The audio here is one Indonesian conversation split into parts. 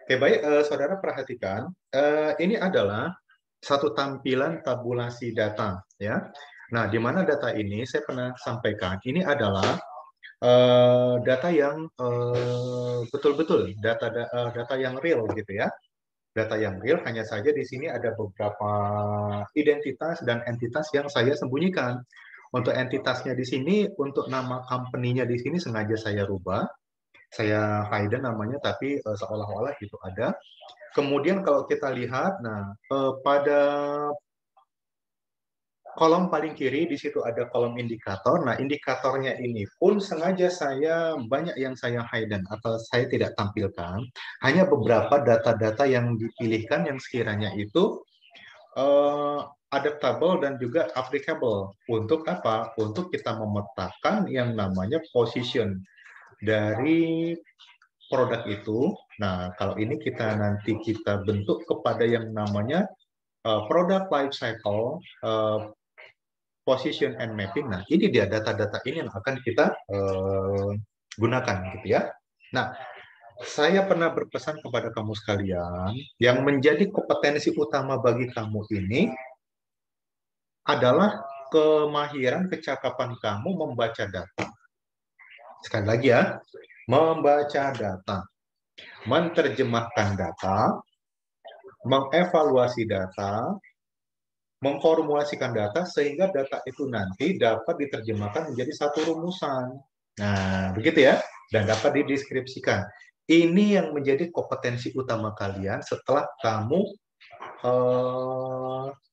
Oke, baik, saudara perhatikan, ini adalah satu tampilan tabulasi data, ya. Nah, di mana data ini saya pernah sampaikan, ini adalah data yang betul-betul data yang real gitu ya. Data yang real, hanya saja di sini ada beberapa identitas dan entitas yang saya sembunyikan. Untuk entitasnya di sini, untuk nama company-nya di sini sengaja saya rubah, saya hide namanya, tapi seolah-olah itu ada. Kemudian kalau kita lihat, nah pada kolom paling kiri di situ ada kolom indikator. Nah, indikatornya ini pun sengaja saya banyak yang saya hidden atau saya tidak tampilkan. Hanya beberapa data-data yang dipilihkan yang sekiranya itu eh, adaptable dan juga applicable. Untuk apa? Untuk kita memetakan yang namanya position dari produk itu. Nah, kalau ini kita bentuk kepada yang namanya product life cycle, position and mapping. Nah, ini dia data-data ini yang akan kita gunakan gitu ya. Nah, saya pernah berpesan kepada kamu sekalian, yang menjadi kompetensi utama bagi kamu ini adalah kemahiran kecakapan kamu membaca data. Sekali lagi ya, membaca data, menerjemahkan data, mengevaluasi data, memformulasikan data sehingga data itu nanti dapat diterjemahkan menjadi satu rumusan. Nah, begitu ya, dan dapat dideskripsikan. Ini yang menjadi kompetensi utama kalian setelah kamu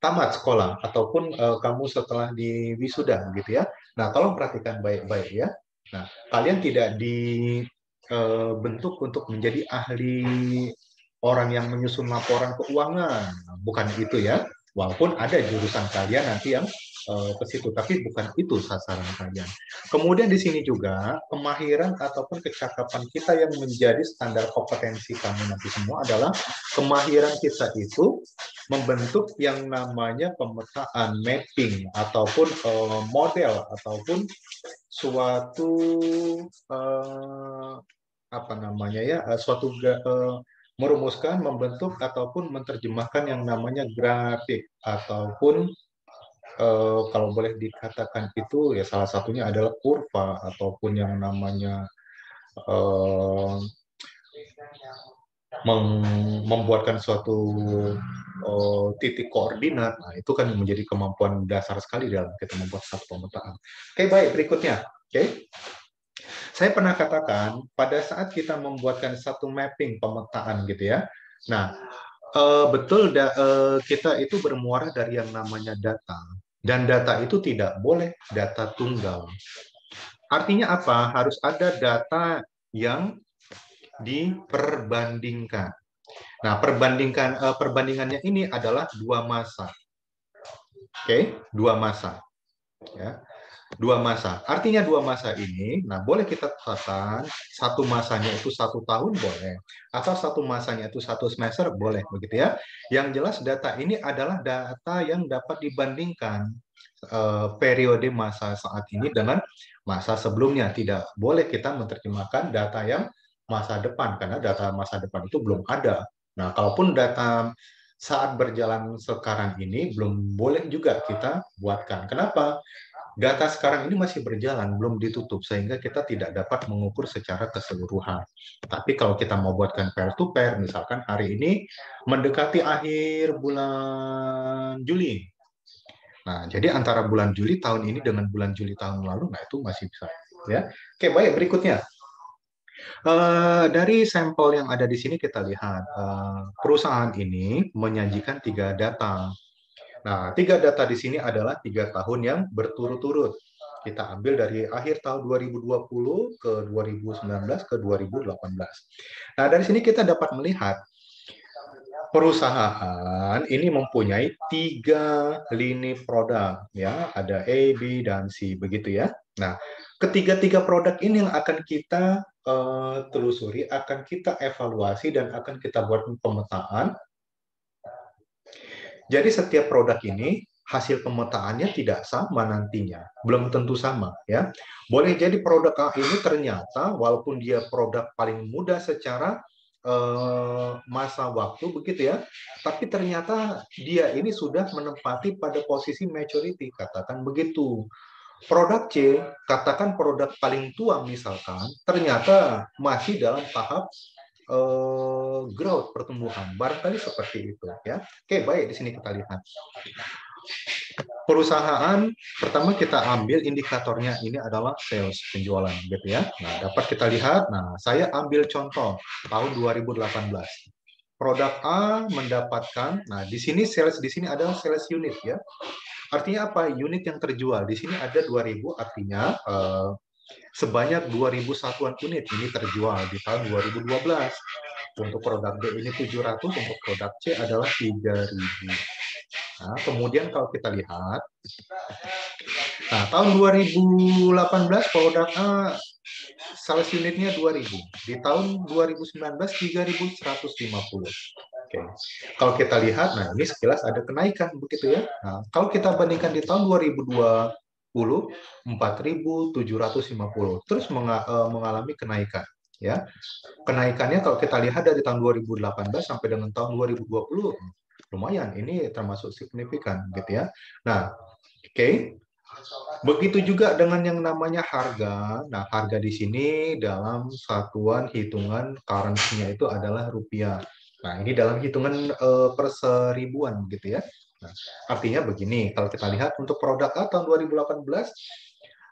tamat sekolah ataupun kamu setelah di wisuda gitu ya. Nah, tolong perhatikan baik-baik ya. Nah, kalian tidak dibentuk untuk menjadi ahli orang yang menyusun laporan keuangan, bukan itu ya. Walaupun ada jurusan kalian nanti yang ke situ, tapi bukan itu sasaran kalian. Kemudian di sini juga kemahiran ataupun kecakapan kita yang menjadi standar kompetensi kamu nanti semua adalah kemahiran kita itu membentuk yang namanya pemetaan mapping ataupun model ataupun suatu uh, apa namanya ya suatu merumuskan, membentuk ataupun menerjemahkan yang namanya grafik ataupun kalau boleh dikatakan itu ya salah satunya adalah kurva ataupun yang namanya eh, membuatkan suatu titik koordinat. Nah, itu kan menjadi kemampuan dasar sekali dalam kita membuat satu pemetaan. Oke, baik, berikutnya. Oke. Saya pernah katakan pada saat kita membuatkan satu mapping pemetaan gitu ya. Nah, betul kita itu bermuara dari yang namanya data. Dan data itu tidak boleh data tunggal. Artinya apa? Harus ada data yang diperbandingkan. Nah, perbandingannya ini adalah dua masa. Oke, dua masa. Ya, dua masa. Artinya dua masa ini, nah boleh kita katakan satu masanya itu 1 tahun boleh, atau satu masanya itu 1 semester boleh, begitu ya. Yang jelas data ini adalah data yang dapat dibandingkan periode masa saat ini dengan masa sebelumnya. Tidak boleh kita menerjemahkan data yang masa depan, karena data masa depan itu belum ada. Nah, kalaupun data saat berjalan sekarang ini belum boleh juga kita buatkan. Kenapa? Data sekarang ini masih berjalan, belum ditutup, sehingga kita tidak dapat mengukur secara keseluruhan. Tapi kalau kita mau buatkan pair to pair, misalkan hari ini mendekati akhir bulan Juli. Nah, jadi antara bulan Juli tahun ini dengan bulan Juli tahun lalu, nah itu masih bisa. Ya, oke, baik, berikutnya. Dari sampel yang ada di sini kita lihat perusahaan ini menyajikan 3 data. Nah, 3 data di sini adalah 3 tahun yang berturut-turut. Kita ambil dari akhir tahun 2020 ke 2019 ke 2018. Nah, dari sini kita dapat melihat perusahaan ini mempunyai 3 lini produk, ya, ada A, B, dan C, begitu ya. Nah, ketiga-tiga produk ini yang akan kita telusuri, akan kita evaluasi, dan akan kita buat pemetaan. Jadi setiap produk ini hasil pemetaannya tidak sama nantinya, belum tentu sama ya. Boleh jadi produk A ini ternyata walaupun dia produk paling mudah secara masa waktu begitu ya, tapi ternyata dia ini sudah menempati pada posisi maturity, katakan begitu. Produk C, katakan produk paling tua misalkan, ternyata masih dalam tahap growth, pertumbuhan. Barangkali seperti itu ya. Oke, baik, di sini kita lihat. Perusahaan pertama kita ambil indikatornya ini adalah sales, penjualan gitu ya. Nah, dapat kita lihat. Nah, saya ambil contoh tahun 2018. Produk A mendapatkan, nah di sini sales di sini adalah sales unit ya. Artinya apa? Unit yang terjual. Di sini ada 2000, artinya sebanyak 2000 satuan unit ini terjual di tahun 2012. Untuk produk B ini 700, untuk produk C adalah 3000. Nah, kemudian kalau kita lihat, nah tahun 2018 produk A sales unitnya 2000. Di tahun 2019 3150. Oke. Kalau kita lihat, nah ini sekilas ada kenaikan begitu ya. Nah, kalau kita bandingkan di tahun 2020 4750 terus mengalami kenaikan ya. Kenaikannya kalau kita lihat dari tahun 2018 sampai dengan tahun 2020 lumayan, ini termasuk signifikan gitu ya. Nah, oke. Begitu juga dengan yang namanya harga. Nah, harga di sini dalam satuan hitungan currency-nya itu adalah rupiah. Nah, ini dalam hitungan per seribuan gitu ya. Nah, artinya begini, kalau kita lihat untuk produk A tahun 2018,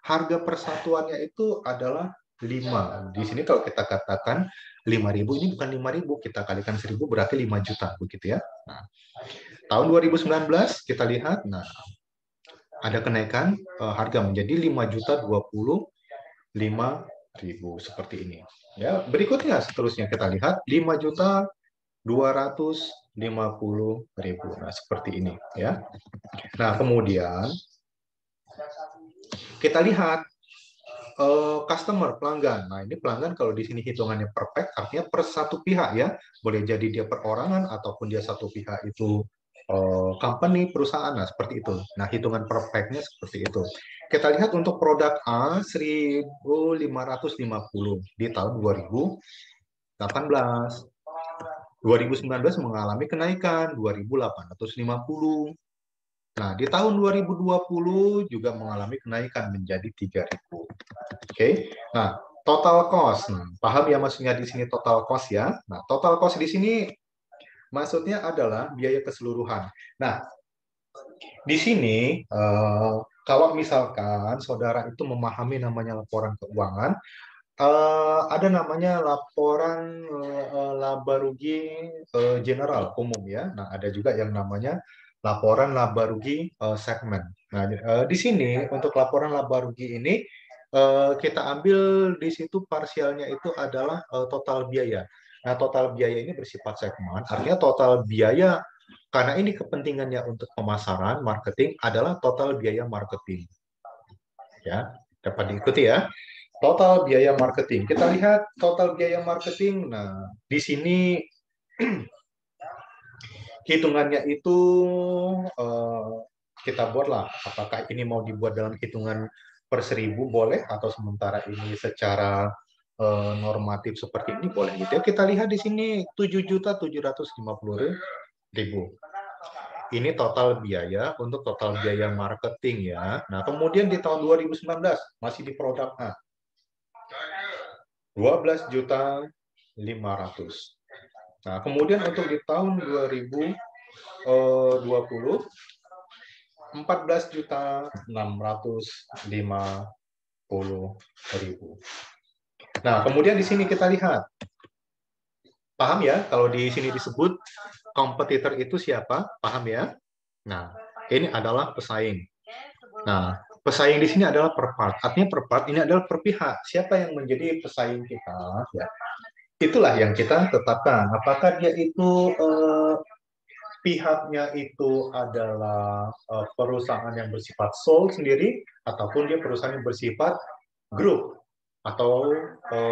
harga persatuannya itu adalah 5. Di sini kalau kita katakan 5.000, ini bukan 5.000, kita kalikan 1.000 berarti 5 juta begitu ya. Nah, tahun 2019 kita lihat, nah ada kenaikan harga menjadi 5.025.000 seperti ini. Ya, berikutnya seterusnya kita lihat 5.250.000. Nah, seperti ini ya. Nah, kemudian kita lihat customer, pelanggan. Nah, ini pelanggan kalau di sini hitungannya per pack, artinya per satu pihak ya. Boleh jadi dia perorangan ataupun dia satu pihak itu company, perusahaan, nah seperti itu. Nah, hitungan per pack-nya seperti itu. Kita lihat untuk produk A 1.550 di tahun 2018. 2019 mengalami kenaikan 2.850. Nah, di tahun 2020 juga mengalami kenaikan menjadi 3.000. Oke. Nah, total cost. Nah, paham ya maksudnya di sini total cost ya. Nah, total cost di sini maksudnya adalah biaya keseluruhan. Nah, di sini kalau misalkan saudara itu memahami namanya laporan keuangan, ada namanya laporan laba rugi general umum ya. Nah, ada juga yang namanya laporan laba rugi segmen. Nah, di sini untuk laporan laba rugi ini kita ambil di situ parsialnya itu adalah total biaya. Nah, total biaya ini bersifat segmen, artinya total biaya karena ini kepentingannya untuk pemasaran, marketing adalah total biaya marketing. Ya, dapat diikuti ya. Total biaya marketing. Kita lihat total biaya marketing. Nah, di sini hitungannya itu kita buatlah. Apakah ini mau dibuat dalam hitungan per 1.000 boleh, atau sementara ini secara normatif seperti ini boleh gitu ya. Kita lihat di sini 7.750.000. Ini total biaya untuk total biaya marketing ya. Nah, kemudian di tahun 2019 masih di produk A. 12.500.000. Nah, kemudian untuk di tahun 2020 14.650.000. Nah, kemudian di sini kita lihat. Paham ya kalau di sini disebut kompetitor itu siapa? Paham ya? Nah, ini adalah pesaing. Nah, pesaing di sini adalah per part. Artinya per part ini adalah per pihak. Siapa yang menjadi pesaing kita? Ya. Itulah yang kita tetapkan. Apakah dia itu pihaknya itu adalah perusahaan yang bersifat sole sendiri, ataupun dia perusahaan yang bersifat grup atau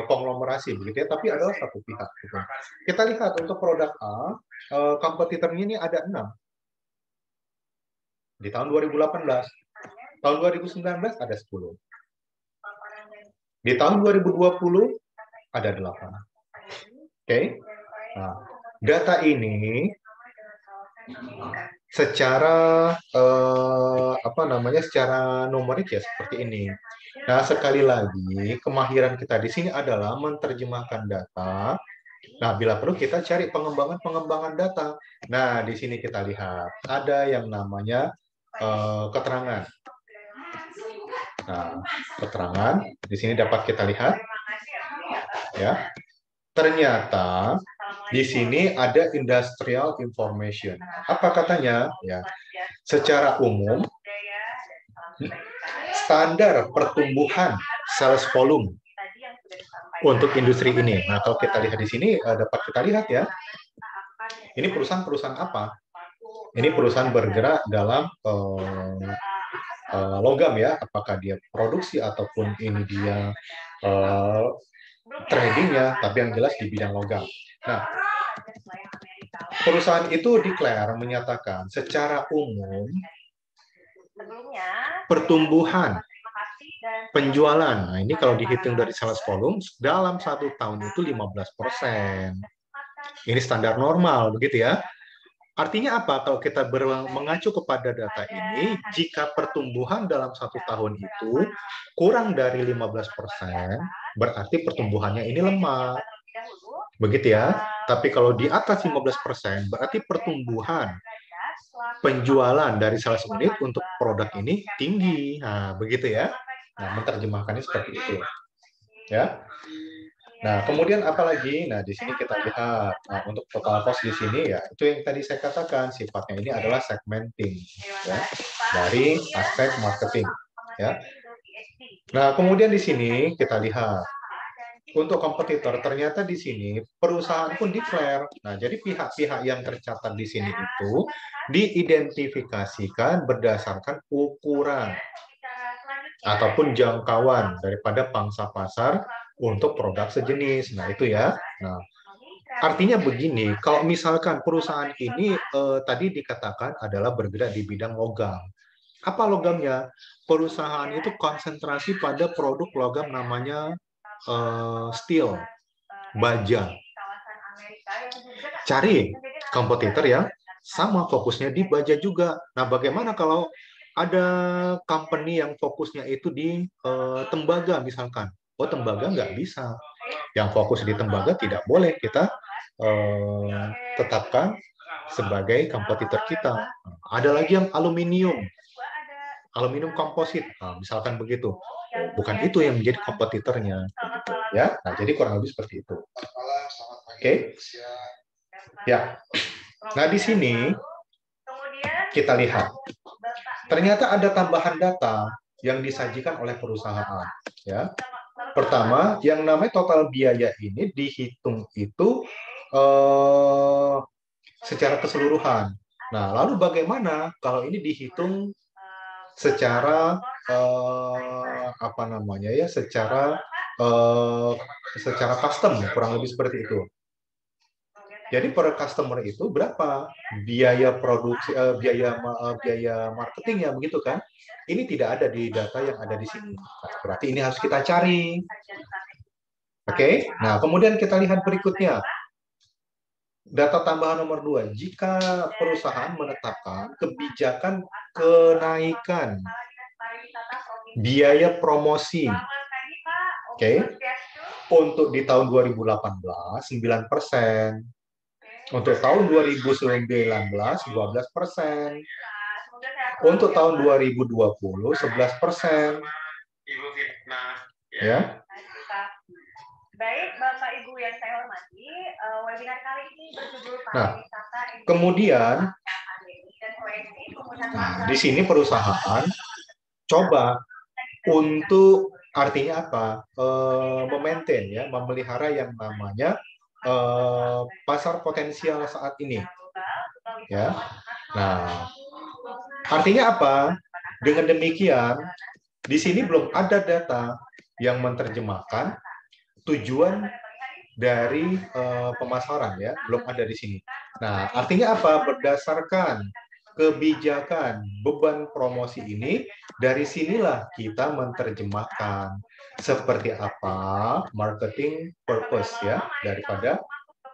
konglomerasi begitu ya, tapi adalah satu pihak. Gitu. Kita lihat untuk produk A, kompetitornya ini ada 6 di tahun 2018. Tahun 2019 ada 10. Di tahun 2020 ada 8. Oke. Nah, data ini secara apa namanya, secara numerik ya seperti ini. Nah, sekali lagi kemahiran kita di sini adalah menerjemahkan data. Nah, bila perlu kita cari pengembangan data. Nah, di sini kita lihat ada yang namanya keterangan. Nah, keterangan di sini dapat kita lihat ya. Ternyata di sini ada industrial information. Apa katanya? Ya, secara umum standar pertumbuhan sales volume untuk industri ini. Nah, kalau kita lihat di sini dapat kita lihat ya. Ini perusahaan-perusahaan apa? Ini perusahaan bergerak dalam logam ya. Apakah dia produksi ataupun ini dia tradingnya, tapi yang jelas di bidang logam. Nah, perusahaan itu declare, menyatakan secara umum pertumbuhan penjualan. Nah, ini kalau dihitung dari sales volume dalam 1 tahun itu 15%. Ini standar normal begitu ya. Artinya apa? Kalau kita mengacu kepada data ini, jika pertumbuhan dalam 1 tahun itu kurang dari 15%, berarti pertumbuhannya ini lemah. Begitu ya. Tapi kalau di atas 15%, berarti pertumbuhan penjualan dari sales unit untuk produk ini tinggi. Nah, begitu ya. Nah, menerjemahkannya seperti itu. Ya. Nah, kemudian apa lagi? Nah, di sini kita lihat untuk total cost di sini ya, itu yang tadi saya katakan sifatnya ini adalah segmenting ya, dari aspek marketing ya. Nah, kemudian di sini kita lihat untuk kompetitor, ternyata di sini perusahaan pun declare. Nah, jadi pihak-pihak yang tercatat di sini itu diidentifikasikan berdasarkan ukuran ataupun jangkauan daripada pangsa pasar untuk produk sejenis. Nah, itu ya. Nah, artinya begini, kalau misalkan perusahaan ini tadi dikatakan adalah bergerak di bidang logam. Apa logamnya? Perusahaan itu konsentrasi pada produk logam namanya steel, baja. Cari kompetitor yang sama fokusnya di baja juga. Nah, bagaimana kalau ada company yang fokusnya itu di tembaga misalkan? Oh, tembaga nggak bisa. Yang fokus di tembaga tidak boleh kita tetapkan sebagai kompetitor kita. Ada lagi yang aluminium komposit, misalkan begitu. Bukan itu yang menjadi kompetitornya, ya. Nah, jadi kurang lebih seperti itu. Oke, ya. Nah, di sini kita lihat, ternyata ada tambahan data yang disajikan oleh perusahaan, ya. Pertama, yang namanya total biaya ini dihitung itu secara keseluruhan. Nah, lalu bagaimana kalau ini dihitung secara apa namanya ya, secara custom, kurang lebih seperti itu. Jadi per customer itu berapa biaya produksi, biaya marketingnya begitu kan? Ini tidak ada di data yang ada di sini. Nah, berarti ini harus kita cari. Oke, nah kemudian kita lihat berikutnya. Data tambahan nomor 2, jika perusahaan menetapkan kebijakan kenaikan biaya promosi, oke, untuk di tahun 2018 9%, untuk tahun 2019 12%, untuk tahun 2020 11%, ya. Baik, Bapak Ibu yang saya hormati, webinar kali ini berjudul pariwisata. Kemudian di sini perusahaan coba untuk artinya apa? Memaintain ya, memelihara yang namanya pasar potensial saat ini. Ya. Nah, artinya apa? Dengan demikian, di sini belum ada data yang menerjemahkan tujuan dari pemasaran ya, belum ada di sini. Nah, artinya apa? Berdasarkan kebijakan beban promosi ini, dari sinilah kita menerjemahkan seperti apa marketing purpose ya daripada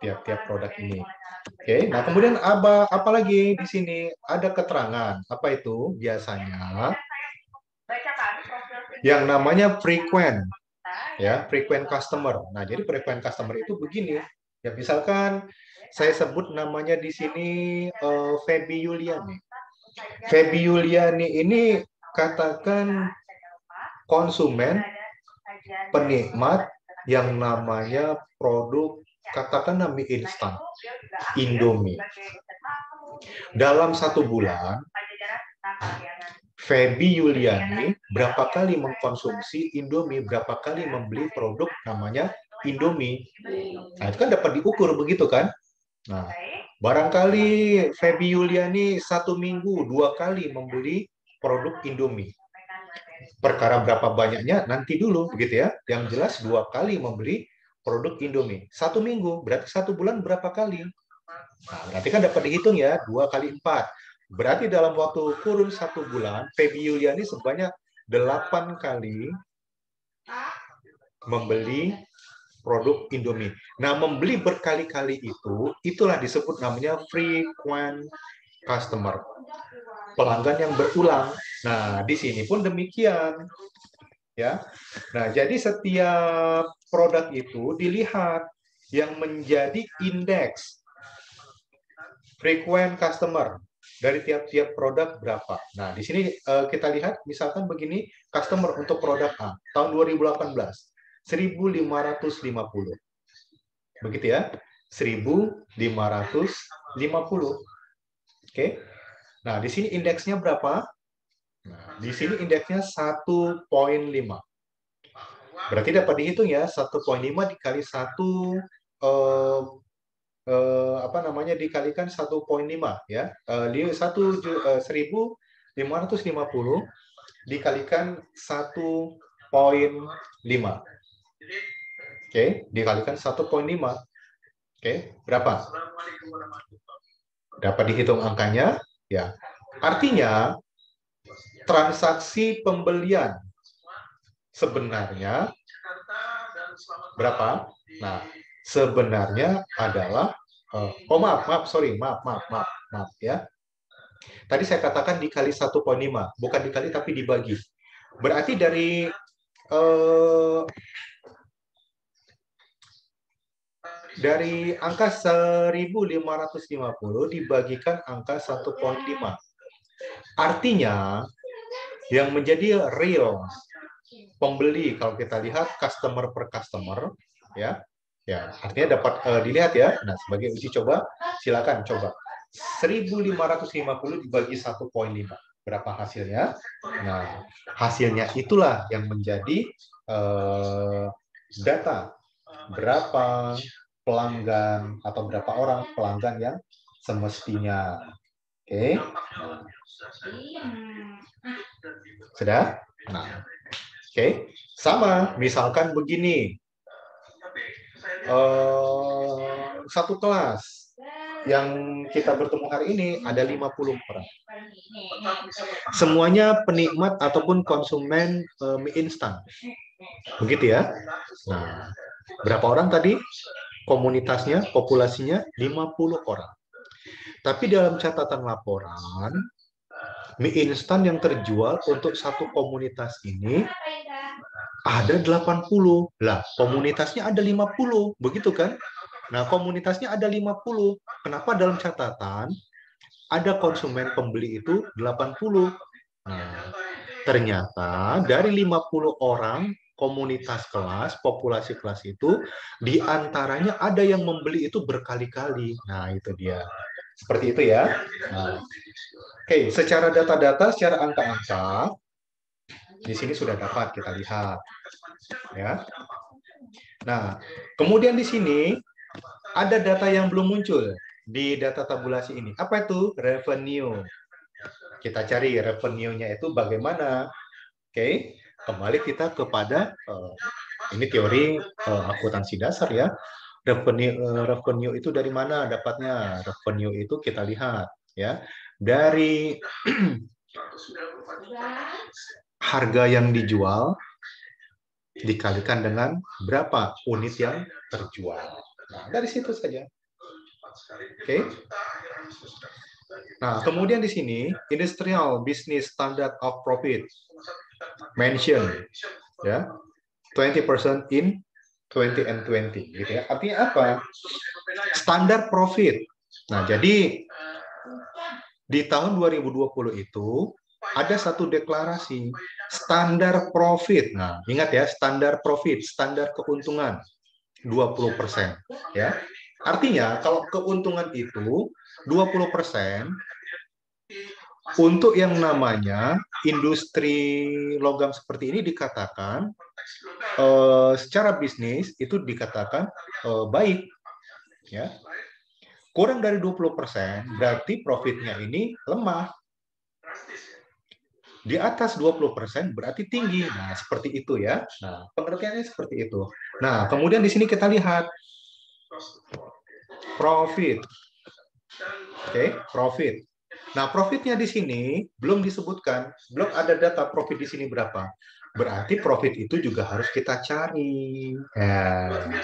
tiap-tiap produk ini. Oke, nah kemudian apa lagi di sini? Ada keterangan. Apa itu? Biasanya yang namanya frequent, ya, frequent customer. Nah, jadi frequent customer itu begini. Ya, misalkan saya sebut namanya di sini Feby Yuliani. Feby Yuliani ini katakan konsumen penikmat yang namanya produk katakan mie instan Indomie. Dalam 1 bulan Feby Yuliani berapa kali mengkonsumsi Indomie, berapa kali membeli produk namanya Indomie. Nah, itu kan dapat diukur begitu kan? Nah, barangkali Feby Yuliani 1 minggu 2 kali membeli produk Indomie. Perkara berapa banyaknya nanti dulu begitu ya. Yang jelas 2 kali membeli produk Indomie. 1 minggu berarti 1 bulan berapa kali? Nah, berarti kan dapat dihitung ya 2 kali 4. Berarti dalam waktu kurun 1 bulan Feby Yuliani sebanyak 8 kali membeli produk Indomie. Nah, membeli berkali-kali itulah disebut namanya frequent customer. Pelanggan yang berulang. Nah, di sini pun demikian. Ya. Nah, jadi setiap produk itu dilihat yang menjadi indeks frequent customer dari tiap-tiap produk berapa. Nah, di sini kita lihat misalkan begini, customer untuk produk A tahun 2018 1.550. Begitu ya. 1.550. Oke. Nah, di sini indeksnya berapa? Nah, di sini indeksnya 1,5. Berarti dapat dihitung ya, 1,5 dikali 1 apa namanya dikalikan 1,5 ya. 1.550 dikalikan 1,5. Oke, dikalikan 1,5. Oke, berapa? Dapat dihitung angkanya ya. Artinya transaksi pembelian sebenarnya berapa? Nah, sebenarnya adalah maaf ya. Tadi saya katakan dikali 1,5, bukan dikali tapi dibagi. Berarti dari angka 1.550 dibagikan angka 1,5. Artinya yang menjadi real pembeli kalau kita lihat customer per customer ya. Ya, artinya dapat dilihat ya. Nah, sebagai uji coba silakan coba. 1.550 dibagi 1,5. Berapa hasilnya? Nah, hasilnya itulah yang menjadi data berapa pelanggan atau berapa orang pelanggan yang semestinya. Oke. Sudah? Nah, oke. Sama, misalkan begini. Satu kelas yang kita bertemu hari ini ada 50 orang. Semuanya penikmat ataupun konsumen mie instan. Begitu ya. Nah, berapa orang tadi? Komunitasnya, populasinya 50 orang. Tapi dalam catatan laporan, mie instan yang terjual untuk satu komunitas ini ada 80. Lah, komunitasnya ada 50, begitu kan? Nah, komunitasnya ada 50. Kenapa dalam catatan ada konsumen pembeli itu 80? Nah, ternyata dari 50 orang komunitas kelas, populasi kelas itu, di antaranya ada yang membeli itu berkali-kali. Nah, itu dia. Seperti itu ya. Nah, oke, secara data-data, secara angka-angka, di sini sudah dapat kita lihat. Ya. Nah, kemudian di sini ada data yang belum muncul di data tabulasi ini. Apa itu? Revenue. Kita cari revenue-nya itu bagaimana. Oke, kembali kita kepada ini teori akuntansi dasar ya. Revenue itu dari mana dapatnya? Revenue itu kita lihat ya dari harga yang dijual dikalikan dengan berapa unit yang terjual. Nah, dari situ saja. Oke. Nah, kemudian di sini industrial business standard of profit mention ya 20% in 20 and 20 gitu ya. Artinya apa? Standar profit. Nah, jadi di tahun 2020 itu ada satu deklarasi standar profit. Nah, ingat ya, standar profit, standar keuntungan 20%, ya. Artinya kalau keuntungan itu 20% untuk yang namanya industri logam seperti ini dikatakan secara bisnis itu dikatakan baik, ya. Kurang dari 20% berarti profitnya ini lemah. Di atas 20% berarti tinggi. Nah, seperti itu ya. Nah, pengertiannya seperti itu. Nah, kemudian di sini kita lihat profit. Oke, profit. Nah, profitnya di sini belum disebutkan, belum ada data profit di sini berapa. Berarti profit itu juga harus kita cari. Nah,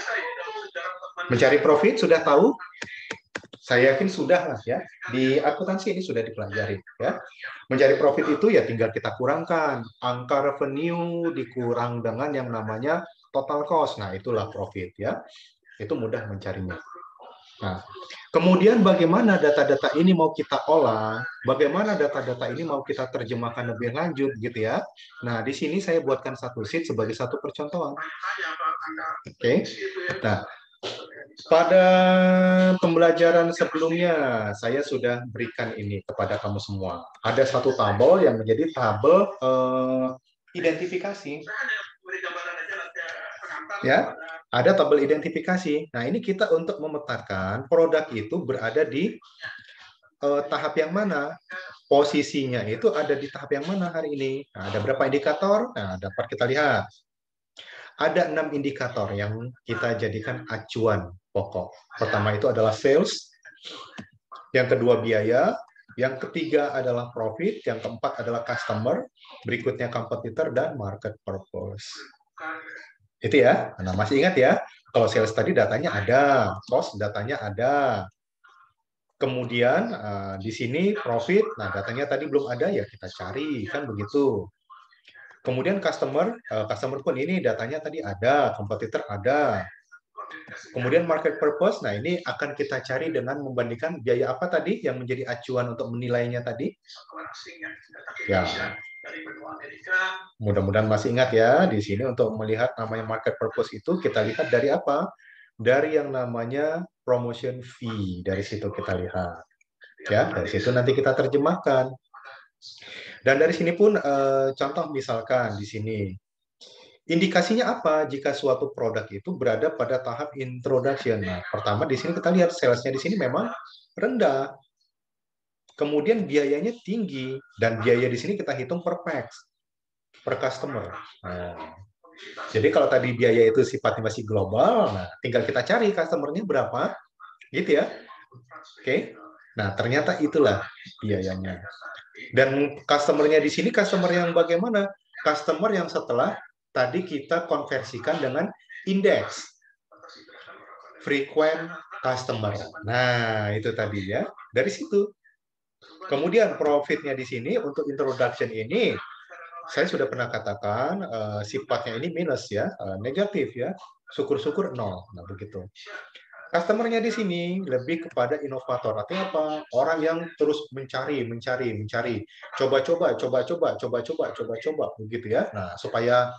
mencari profit sudah tahu? Saya yakin sudah lah ya. Di akuntansi ini sudah dipelajari ya. Mencari profit itu ya tinggal kita kurangkan angka revenue dikurang dengan yang namanya total cost. Nah, itulah profit ya. Itu mudah mencarinya. Nah, kemudian bagaimana data-data ini mau kita olah? Bagaimana data-data ini mau kita terjemahkan lebih lanjut gitu ya. Nah, di sini saya buatkan satu sheet sebagai satu percontohan. Oke. Nah, pada pembelajaran sebelumnya, saya sudah berikan ini kepada kamu semua. Ada satu tabel yang menjadi tabel identifikasi. Ya, ada tabel identifikasi. Nah, ini kita untuk memetakan produk itu berada di tahap yang mana. Posisinya itu ada di tahap yang mana hari ini. Nah, ada berapa indikator? Nah, dapat kita lihat. Ada 6 indikator yang kita jadikan acuan pokok. Pertama itu adalah sales, yang kedua biaya, yang ketiga adalah profit, yang keempat adalah customer, berikutnya competitor, dan market purpose. Itu ya. Nah, masih ingat ya, kalau sales tadi datanya ada, cost datanya ada. Kemudian di sini profit, nah datanya tadi belum ada ya kita cari, kan begitu. Kemudian customer pun ini datanya tadi ada, kompetitor ada. Kemudian market purpose, nah ini akan kita cari dengan membandingkan biaya apa tadi yang menjadi acuan untuk menilainya tadi. Ya, mudah-mudahan masih ingat ya, di sini untuk melihat namanya market purpose itu kita lihat dari apa? Dari yang namanya promotion fee, dari situ kita lihat. Ya, dari situ nanti kita terjemahkan. Dan dari sini pun contoh misalkan di sini. Indikasinya apa jika suatu produk itu berada pada tahap introduction? Nah, pertama di sini kita lihat salesnya di sini memang rendah. Kemudian biayanya tinggi dan biaya di sini kita hitung per pax, per customer. Nah, jadi kalau tadi biaya itu sifatnya masih global, nah tinggal kita cari customernya berapa, gitu ya. Oke. Nah, ternyata itulah biayanya. Dan customernya di sini customer yang bagaimana? Customer yang setelah tadi kita konversikan dengan indeks frequent customer. Nah, itu tadi ya. Dari situ. Kemudian profitnya di sini untuk introduction ini saya sudah pernah katakan sifatnya ini minus ya, negatif ya. Syukur-syukur nol. Nah, begitu. Customer-nya di sini lebih kepada inovator. Artinya apa? Orang yang terus mencari, coba-coba, begitu ya. Nah, supaya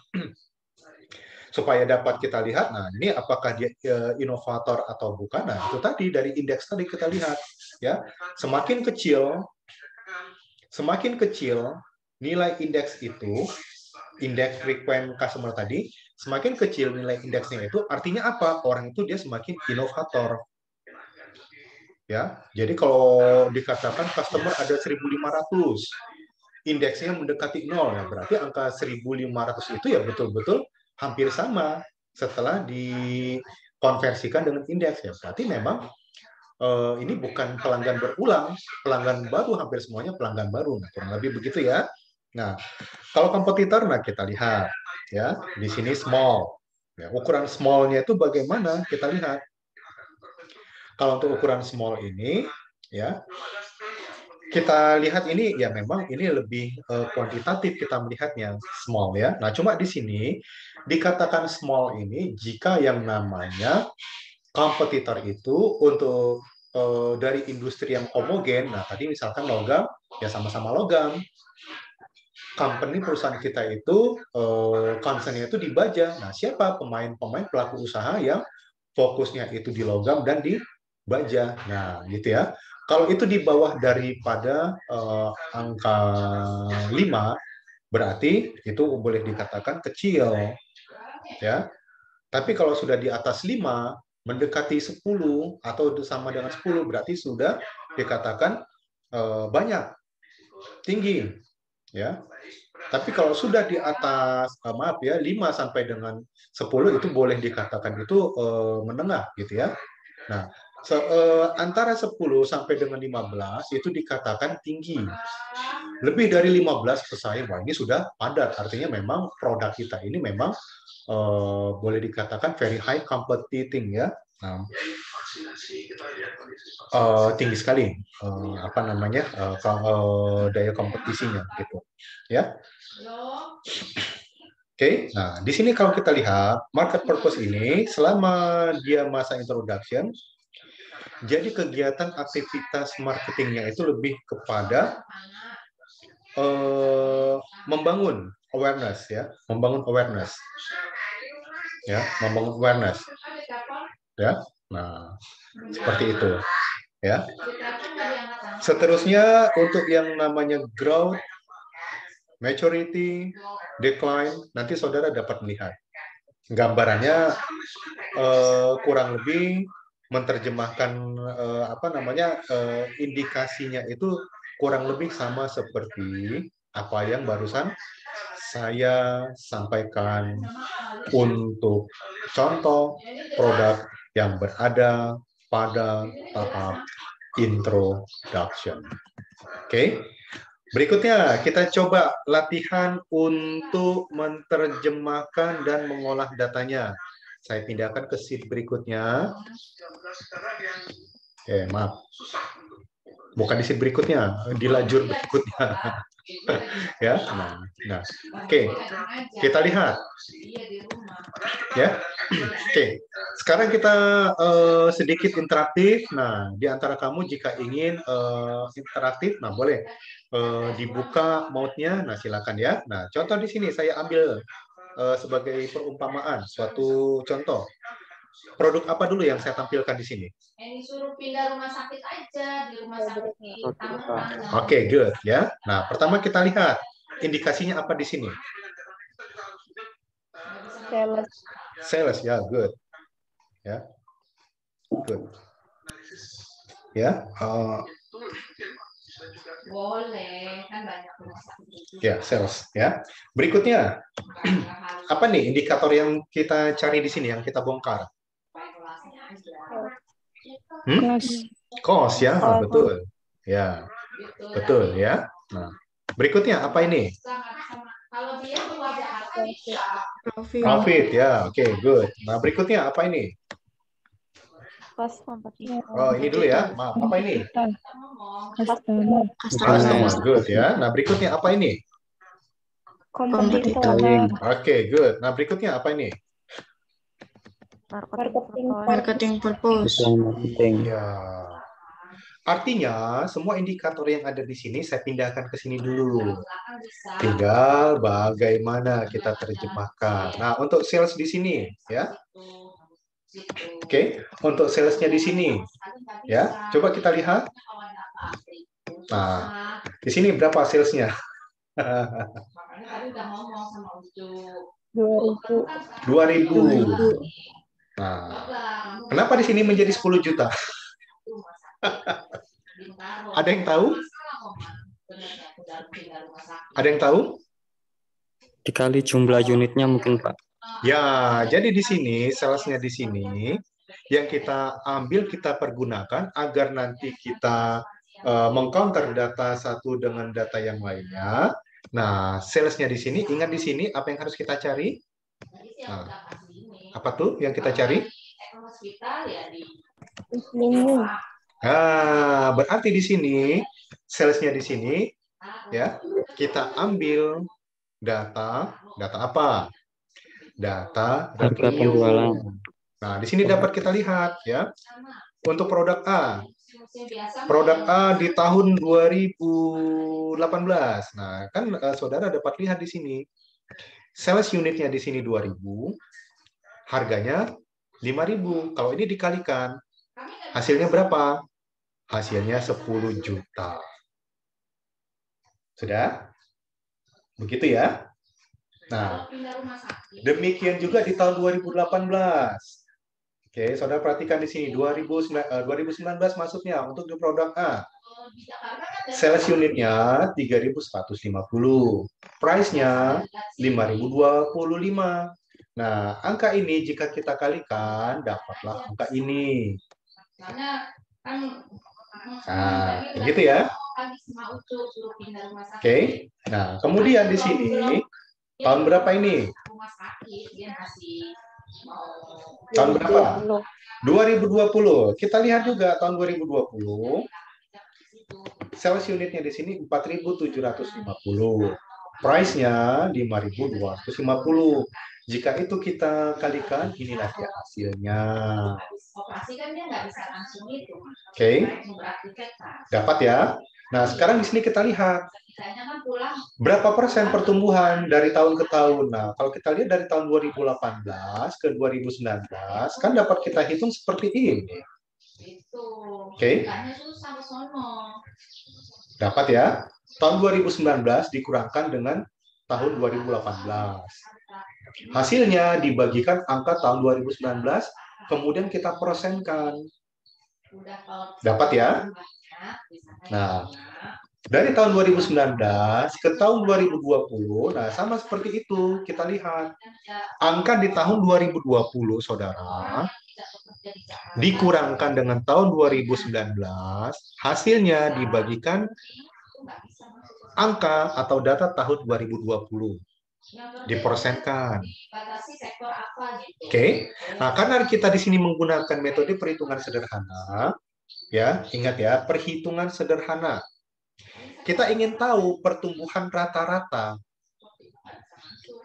dapat kita lihat, nah ini apakah dia inovator atau bukan? Nah, itu tadi dari indeks tadi kita lihat, ya. Semakin kecil nilai indeks itu, indeks frequent customer tadi, semakin kecil nilai indeksnya itu, artinya apa? Orang itu dia semakin inovator. Ya, jadi kalau dikatakan customer ada 1.500, indeksnya mendekati 0, ya berarti angka 1.500 itu ya betul-betul hampir sama setelah dikonversikan dengan indeks ya. Berarti memang ini bukan pelanggan berulang, pelanggan baru, hampir semuanya pelanggan baru. Nah, kurang lebih begitu ya. Nah, kalau kompetitor, nah kita lihat ya di sini small. Ya, ukuran smallnya itu bagaimana? Kita lihat. Kalau untuk ukuran small ini, ya, kita lihat ini ya memang ini lebih kuantitatif kita melihatnya small ya. Nah, cuma di sini dikatakan small ini jika yang namanya kompetitor itu untuk dari industri yang homogen. Nah, tadi misalkan logam, ya sama-sama logam. Company perusahaan kita itu concernnya itu di baja. Nah, siapa pemain-pemain pelaku usaha yang fokusnya itu di logam dan di baja. Nah, gitu ya. Kalau itu di bawah daripada angka 5, berarti itu boleh dikatakan kecil, ya. Tapi kalau sudah di atas 5, mendekati 10 atau sama dengan 10, berarti sudah dikatakan banyak, tinggi, ya. Tapi kalau sudah di atas maaf ya 5 sampai dengan 10 itu boleh dikatakan itu menengah gitu ya. Nah, antara 10 sampai dengan 15 itu dikatakan tinggi. Lebih dari 15 pesaing, wah ini sudah padat. Artinya memang produk kita ini memang boleh dikatakan very high competing ya. Nah, tinggi sekali apa namanya daya kompetisinya gitu ya. Oke, nah di sini kalau kita lihat market purpose ini selama dia masa introduction, jadi kegiatan aktivitas marketingnya itu lebih kepada membangun awareness ya, membangun awareness ya, membangun awareness ya. Nah, seperti itu ya. Seterusnya untuk yang namanya growth, maturity, decline, nanti saudara dapat melihat gambarannya kurang lebih menerjemahkan apa namanya indikasinya itu kurang lebih sama seperti apa yang barusan saya sampaikan untuk contoh produk yang berada pada tahap introduction. Oke. Berikutnya kita coba latihan untuk menerjemahkan dan mengolah datanya. Saya pindahkan ke sheet berikutnya. Maaf. Bukan di sheet berikutnya, di lajur berikutnya. Ya, nah. Oke. Kita lihat. Ya. Oke. Sekarang kita sedikit interaktif. Nah, di antara kamu jika ingin interaktif, nah boleh dibuka mode-nya. Nah, silakan ya. Nah, contoh di sini saya ambil sebagai perumpamaan suatu contoh. Produk apa dulu yang saya tampilkan di sini? Suruh pindah rumah sakit aja, di rumah sakit di Tangerang. Oke, good ya. Nah, pertama kita lihat indikasinya apa di sini? Sales. Sales ya, good. Ya. Good. Ya. Boleh, kan banyak rumah sakit. Ya, sales ya. Berikutnya apa nih indikator yang kita cari di sini yang kita bongkar? Cost ya, betul. Ya. Betul ya. Nah, berikutnya apa ini? Profit ya. Oke, good. Nah, berikutnya apa ini? Oh, ini dulu ya. Maaf, apa ini? Customer, good ya. Nah, berikutnya apa ini? Oke, good. Nah, berikutnya apa ini? Marketing purpose. Ya. Artinya, semua indikator yang ada di sini saya pindahkan ke sini dulu. Tinggal bagaimana kita terjemahkan. Nah, untuk sales di sini, ya. Oke, untuk salesnya di sini, ya. Coba kita lihat. Nah, di sini berapa salesnya? 2.000. Nah, kenapa di sini menjadi 10 juta? Ada yang tahu? Ada yang tahu? Dikali jumlah unitnya mungkin, Pak. Ya, jadi di sini salesnya di sini yang kita ambil kita pergunakan agar nanti kita mengcounter data satu dengan data yang lainnya. Nah, salesnya di sini, ingat di sini apa yang harus kita cari? Nah, apa tuh yang kita cari? Ini. Nah, berarti di sini salesnya di sini ya kita ambil data apa? Data Harga revenue. penjualan. Nah, di sini dapat kita lihat ya. Untuk produk A. Produk A di tahun 2018. Nah, kan saudara dapat lihat di sini. Sales unitnya di sini 2000, harganya 5000. Kalau ini dikalikan, hasilnya berapa? Hasilnya 10 juta. Sudah? Begitu ya? Nah, demikian juga di tahun 2018. Oke, saudara perhatikan di sini 2019 masuknya untuk di produk A. Sales unitnya 3150. Price-nya 5025. Nah, angka ini jika kita kalikan dapatlah angka ini. Nah, begitu ya. Oke. Nah, kemudian di sini tahun berapa ini? Tahun berapa? 2020. Kita lihat juga tahun 2020. Sales unitnya di sini 4.750. Price-nya 5.250. Jika itu kita kalikan, inilah dia hasilnya. Oke. Dapat ya? Nah, sekarang di sini kita lihat berapa persen pertumbuhan dari tahun ke tahun. Nah, kalau kita lihat dari tahun 2018 ke 2019, kan dapat kita hitung seperti ini. Oke. Dapat ya? Tahun 2019 dikurangkan dengan tahun 2018. Hasilnya dibagikan angka tahun 2019, kemudian kita persenkan. Dapat ya? Nah, dari tahun 2019 ke tahun 2020, nah sama seperti itu. Kita lihat angka di tahun 2020, saudara, dikurangkan dengan tahun 2019, hasilnya dibagikan angka atau data tahun 2020. Dipersenkan. Oke. Nah, karena kita di sini menggunakan metode perhitungan sederhana, ya, ingat ya, perhitungan sederhana. Kita ingin tahu pertumbuhan rata-rata.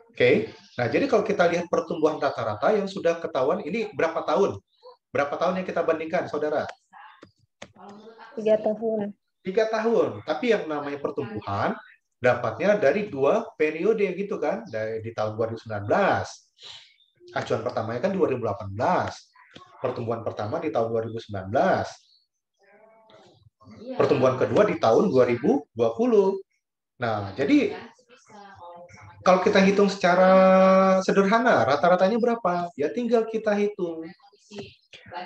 Oke. Nah, jadi kalau kita lihat pertumbuhan rata-rata yang sudah ketahuan ini berapa tahun? Berapa tahun yang kita bandingkan, saudara? 3 tahun. 3 tahun. Tapi yang namanya pertumbuhan dapatnya dari 2 periode gitu kan, dari di tahun 2019. Acuan pertamanya kan 2018. Pertumbuhan pertama di tahun 2019. Pertumbuhan kedua di tahun 2020. Nah, jadi kalau kita hitung secara sederhana, rata-ratanya berapa? Ya tinggal kita hitung.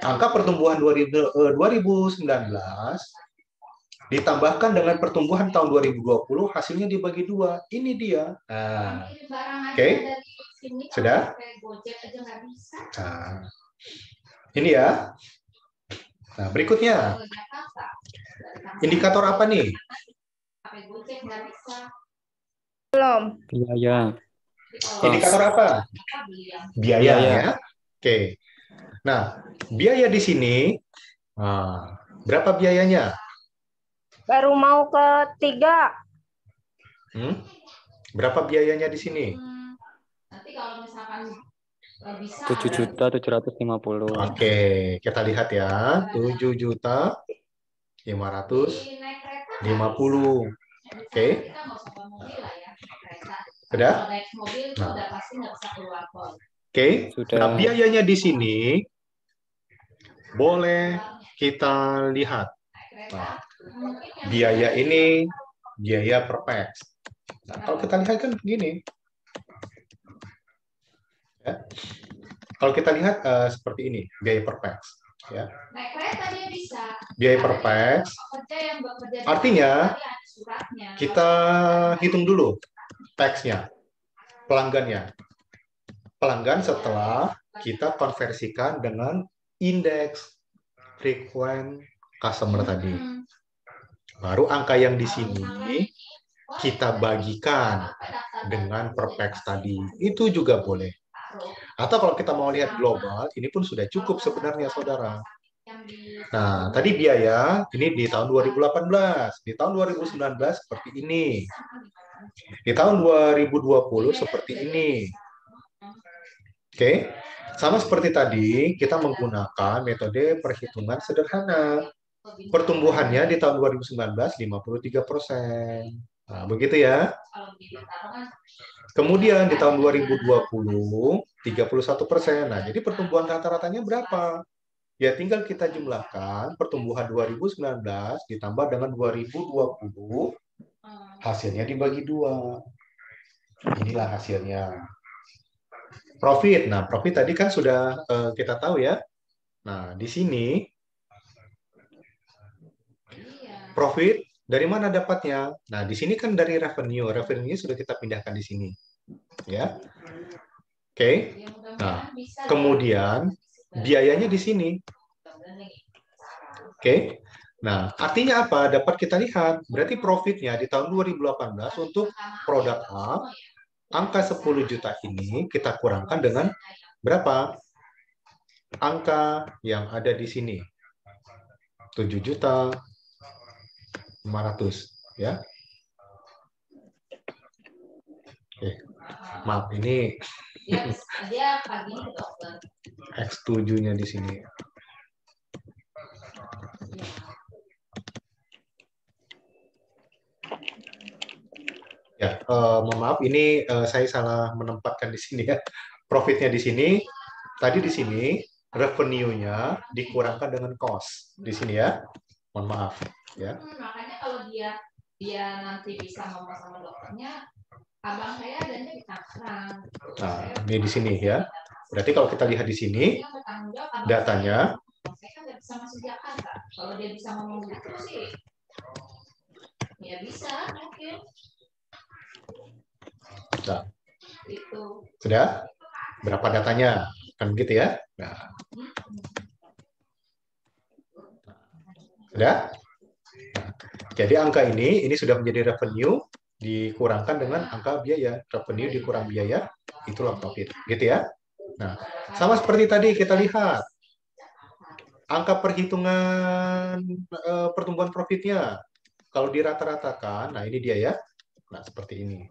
Angka pertumbuhan 2019 ditambahkan dengan pertumbuhan tahun 2020, hasilnya dibagi 2. Ini dia. Nah, oke. Sudah? Nah, ini ya. Nah, berikutnya. Indikator apa nih? Belum. Biaya. Indikator apa? Biaya ya. Oke. Nah, biaya di sini, berapa biayanya? Baru mau ke 3. Berapa biayanya di sini? Nanti kalau misalkan bisa 7.750. Oke, kita lihat ya. 7.550. Oke. Sudah? Oke. Nah, biayanya di sini boleh kita lihat. Nah, biaya ini biaya per pax. Nah, kalau kita lihat kan begini. Ya. Kalau kita lihat seperti ini, biaya per pax. Ya. Biaya per pax. Artinya kita hitung dulu pax-nya, pelanggannya. Pelanggan setelah kita konversikan dengan indeks frequent customer tadi. Baru angka yang di sini kita bagikan dengan per pax tadi. Itu juga boleh. Atau kalau kita mau lihat global, ini pun sudah cukup sebenarnya, saudara. Nah, tadi biaya ini di tahun 2018, di tahun 2019 seperti ini. Di tahun 2020 seperti ini. Oke. Sama seperti tadi, kita menggunakan metode perhitungan sederhana. Pertumbuhannya di tahun 2019 53%. Nah, begitu ya. Kemudian di tahun 2020 31%. Nah, jadi pertumbuhan rata-ratanya berapa? Ya tinggal kita jumlahkan pertumbuhan 2019 ditambah dengan 2020, hasilnya dibagi 2. Inilah hasilnya. Profit. Nah, profit tadi kan sudah kita tahu ya. Nah, di sini profit dari mana dapatnya? Nah, di sini kan dari revenue. Revenue sudah kita pindahkan di sini. Ya. Oke. Nah, kemudian biayanya di sini. Oke. Nah, artinya apa? Dapat kita lihat. Berarti profitnya di tahun 2018 untuk produk A, angka 10 juta ini kita kurangkan dengan berapa? Angka yang ada di sini. 7.500.000, ya. Oke. Maaf, ini X7-nya di sini. Ya, mohon maaf, ini saya salah menempatkan di sini ya. Profitnya di sini, tadi di sini revenue-nya dikurangkan dengan cost di sini ya. Mohon maaf ya. Makanya kalau dia nanti bisa ngomong sama dokternya, abang saya adanya di Tangerang. Nah, ini di sini ya. Berarti kalau kita lihat di sini datanya. Saya kan nggak bisa masuk Jakarta. Kalau dia bisa ngomong gitu sih, ya bisa mungkin. Nah, Itu. sudah? Berapa datanya? Kan gitu ya. Nah. Sudah? Nah, jadi angka ini sudah menjadi revenue dikurangkan dengan angka biaya. Revenue dikurang biaya, itulah profit. Gitu ya. Nah, sama seperti tadi kita lihat. Angka perhitungan pertumbuhan profitnya. Kalau dirata-ratakan, nah ini dia ya. Nah, seperti ini.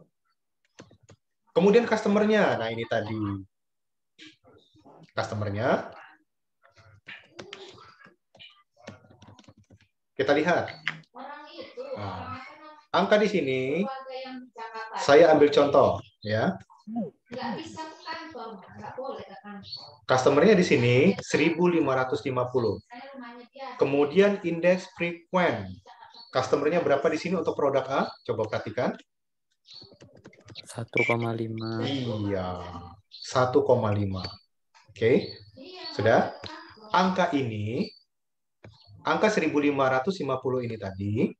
Kemudian customer-nya. Nah, ini tadi. Customer-nya. Kita lihat. Nah, angka di sini saya ambil contoh ya. Customer-nya di sini 1.550. Kemudian indeks frequent. Customer-nya berapa di sini untuk produk A? Coba perhatikan. 1,5. Iya, 1,5. Oke. Sudah? Angka ini, angka 1.550 ini tadi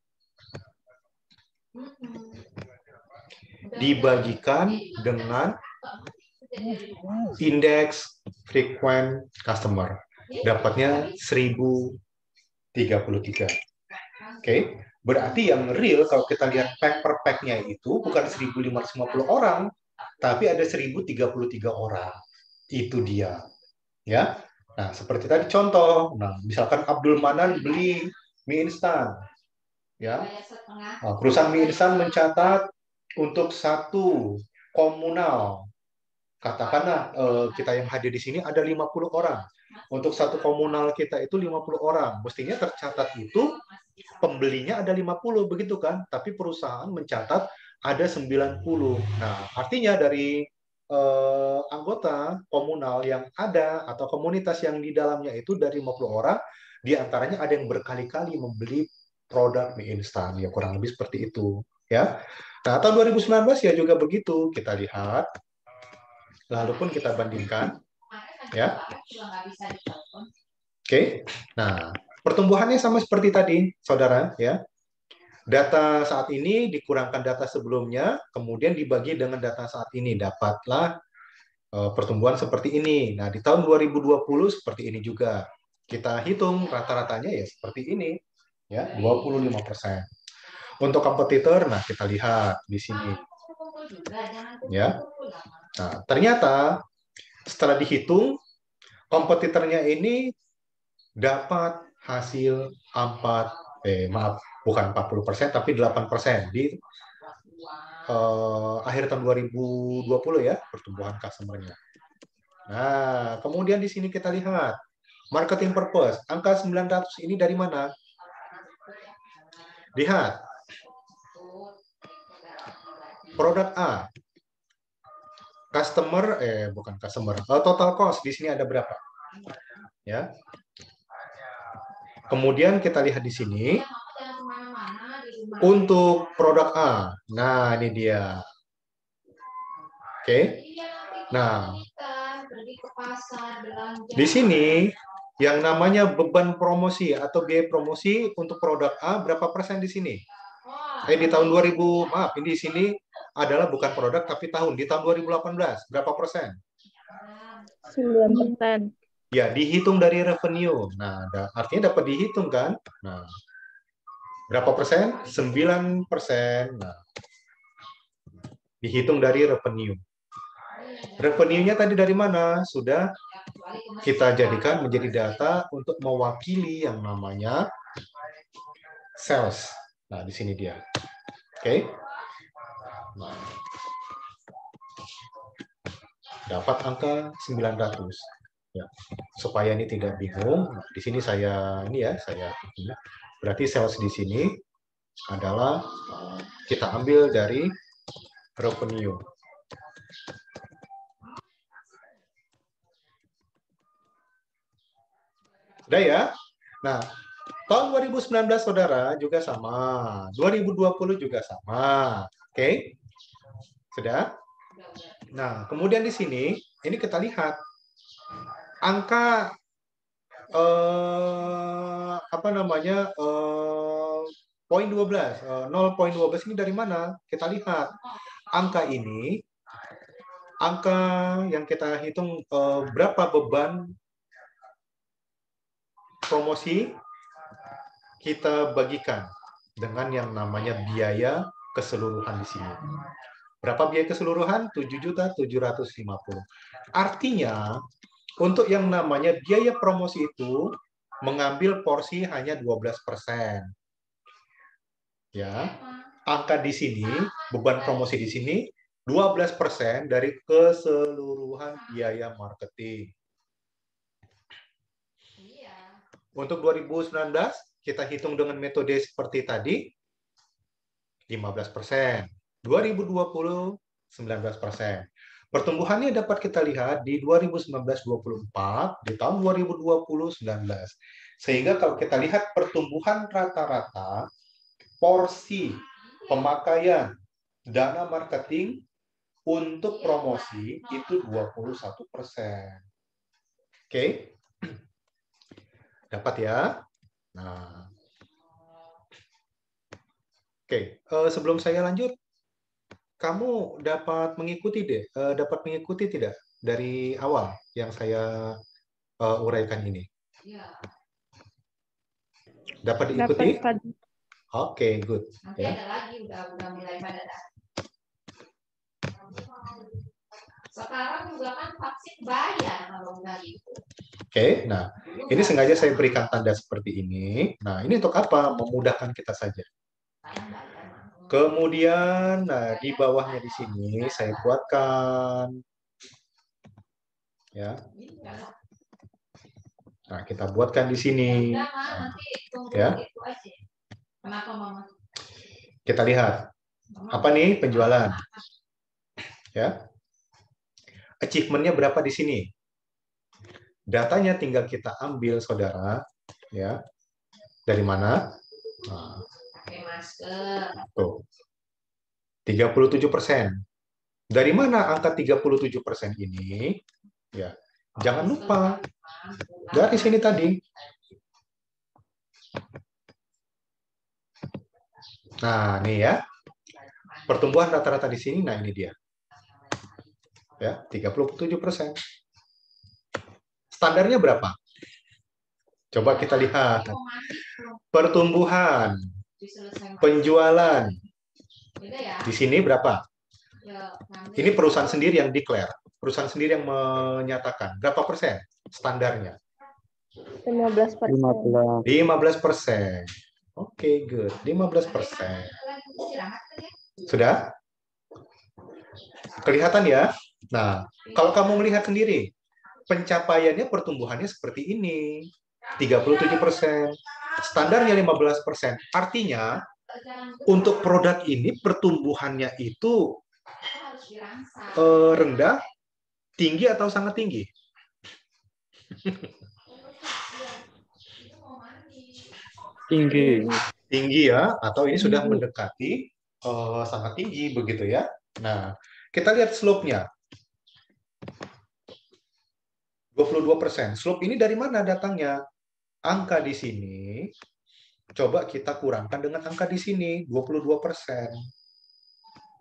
dibagikan dengan indeks frequent customer. Dapatnya 1.033. Oke. Berarti yang real kalau kita lihat pack per pack-nya itu bukan 1.550 orang, tapi ada 1.033 orang. Itu dia. Ya. Nah, seperti tadi contoh. Nah, misalkan Abdul Manan beli mie instan. Ya. Nah, perusahaan mie instan mencatat untuk satu komunal. Katakanlah kita yang hadir di sini ada 50 orang. Untuk satu komunal kita itu 50 orang. Mestinya tercatat itu pembelinya ada 50, begitu kan? Tapi perusahaan mencatat ada 90. Nah, artinya dari anggota komunal yang ada atau komunitas yang di dalamnya itu dari 50 orang, di antaranya ada yang berkali-kali membeli produk mie instan. Ya, kurang lebih seperti itu. Ya. Nah, tahun 2019 ya juga begitu. Kita lihat. Lalu pun kita bandingkan. Ya. Oke. Nah, pertumbuhannya sama seperti tadi, saudara. Ya. Data saat ini dikurangkan data sebelumnya, kemudian dibagi dengan data saat ini. Dapatlah pertumbuhan seperti ini. Nah, di tahun 2020 seperti ini juga. Kita hitung rata-ratanya ya seperti ini. Ya, 25%. Untuk kompetitor, nah kita lihat di sini. Ya. Nah, ternyata setelah dihitung, kompetitornya ini dapat hasil bukan 40%, tapi 8% di akhir tahun 2020 ya, pertumbuhan customer-nya. Nah, kemudian di sini kita lihat marketing purpose. Angka 900 ini dari mana? Lihat. Produk A. Total cost di sini ada berapa? Ya. Kemudian kita lihat di sini untuk produk A. Nah, ini dia. Oke. Nah, di sini yang namanya beban promosi atau biaya promosi untuk produk A berapa persen di sini? Di tahun 2000, maaf, ini di sini adalah bukan produk tapi tahun. Di tahun 2018 berapa persen? 9%. Ya, dihitung dari revenue. Nah, artinya dapat dihitung kan? Nah, berapa persen? 9%. Nah, dihitung dari revenue. Revenue-nya tadi dari mana? Sudah kita jadikan menjadi data untuk mewakili yang namanya sales. Nah, di sini dia. Oke. Nah, dapat angka 900. Ya. Supaya ini tidak bingung, nah, di sini saya berarti sales di sini adalah kita ambil dari revenue. Sudah ya? Nah, tahun 2019 saudara juga sama, 2020 juga sama. Oke? Sudah? Nah, kemudian di sini ini kita lihat angka poin 12, 0,12 ini dari mana? Kita lihat angka ini, angka yang kita hitung berapa beban promosi kita bagikan dengan yang namanya biaya keseluruhan di sini. Berapa biaya keseluruhan? 7.750.000. Artinya untuk yang namanya biaya promosi itu mengambil porsi hanya 12%. Ya. Angka di sini, beban promosi di sini 12% dari keseluruhan biaya marketing. Untuk 2019 kita hitung dengan metode seperti tadi 15%. 2020 19%. Pertumbuhannya dapat kita lihat di 2019-24, di tahun 2020-19. Sehingga kalau kita lihat pertumbuhan rata-rata porsi pemakaian dana marketing untuk promosi itu 21%. Oke? Dapat ya? Nah. Oke, sebelum saya lanjut, kamu dapat mengikuti tidak dari awal yang saya uraikan ini? Dapat diikuti? Oke, good. Nanti ada lagi udah mulai pada sekarang juga kan vaksin bayar kalau udah gitu. Oke, nah ini sengaja saya berikan tanda seperti ini. Nah, ini untuk apa? Memudahkan kita saja. Kemudian, nah di bawahnya di sini saya buatkan, ya. Nah, kita buatkan di sini, ya. Kita lihat apa nih penjualan, ya. Achievement-nya berapa di sini? Datanya tinggal kita ambil, saudara, ya. Dari mana? Nah, tuh. 37%. Dari mana angka 37% ini? Ya, jangan lupa dari sini tadi. Nah, ini ya. Pertumbuhan rata-rata di sini, nah ini dia. Ya, 37%. Standarnya berapa? Coba kita lihat. Pertumbuhan, penjualan. Di sini berapa? Ini perusahaan sendiri yang declare. Perusahaan sendiri yang menyatakan. Berapa persen standarnya? 15%. 15%. Oke, good. 15%. Sudah? Kelihatan ya? Nah, kalau kamu melihat sendiri, pencapaiannya pertumbuhannya seperti ini. 37%. Standarnya 15%. Artinya, untuk produk ini pertumbuhannya itu rendah, tinggi atau sangat tinggi? Tinggi. Tinggi ya, atau ini sudah mendekati sangat tinggi begitu ya. Nah, kita lihat slope-nya. 22%. Slope ini dari mana datangnya? Angka di sini, coba kita kurangkan dengan angka di sini, 22%.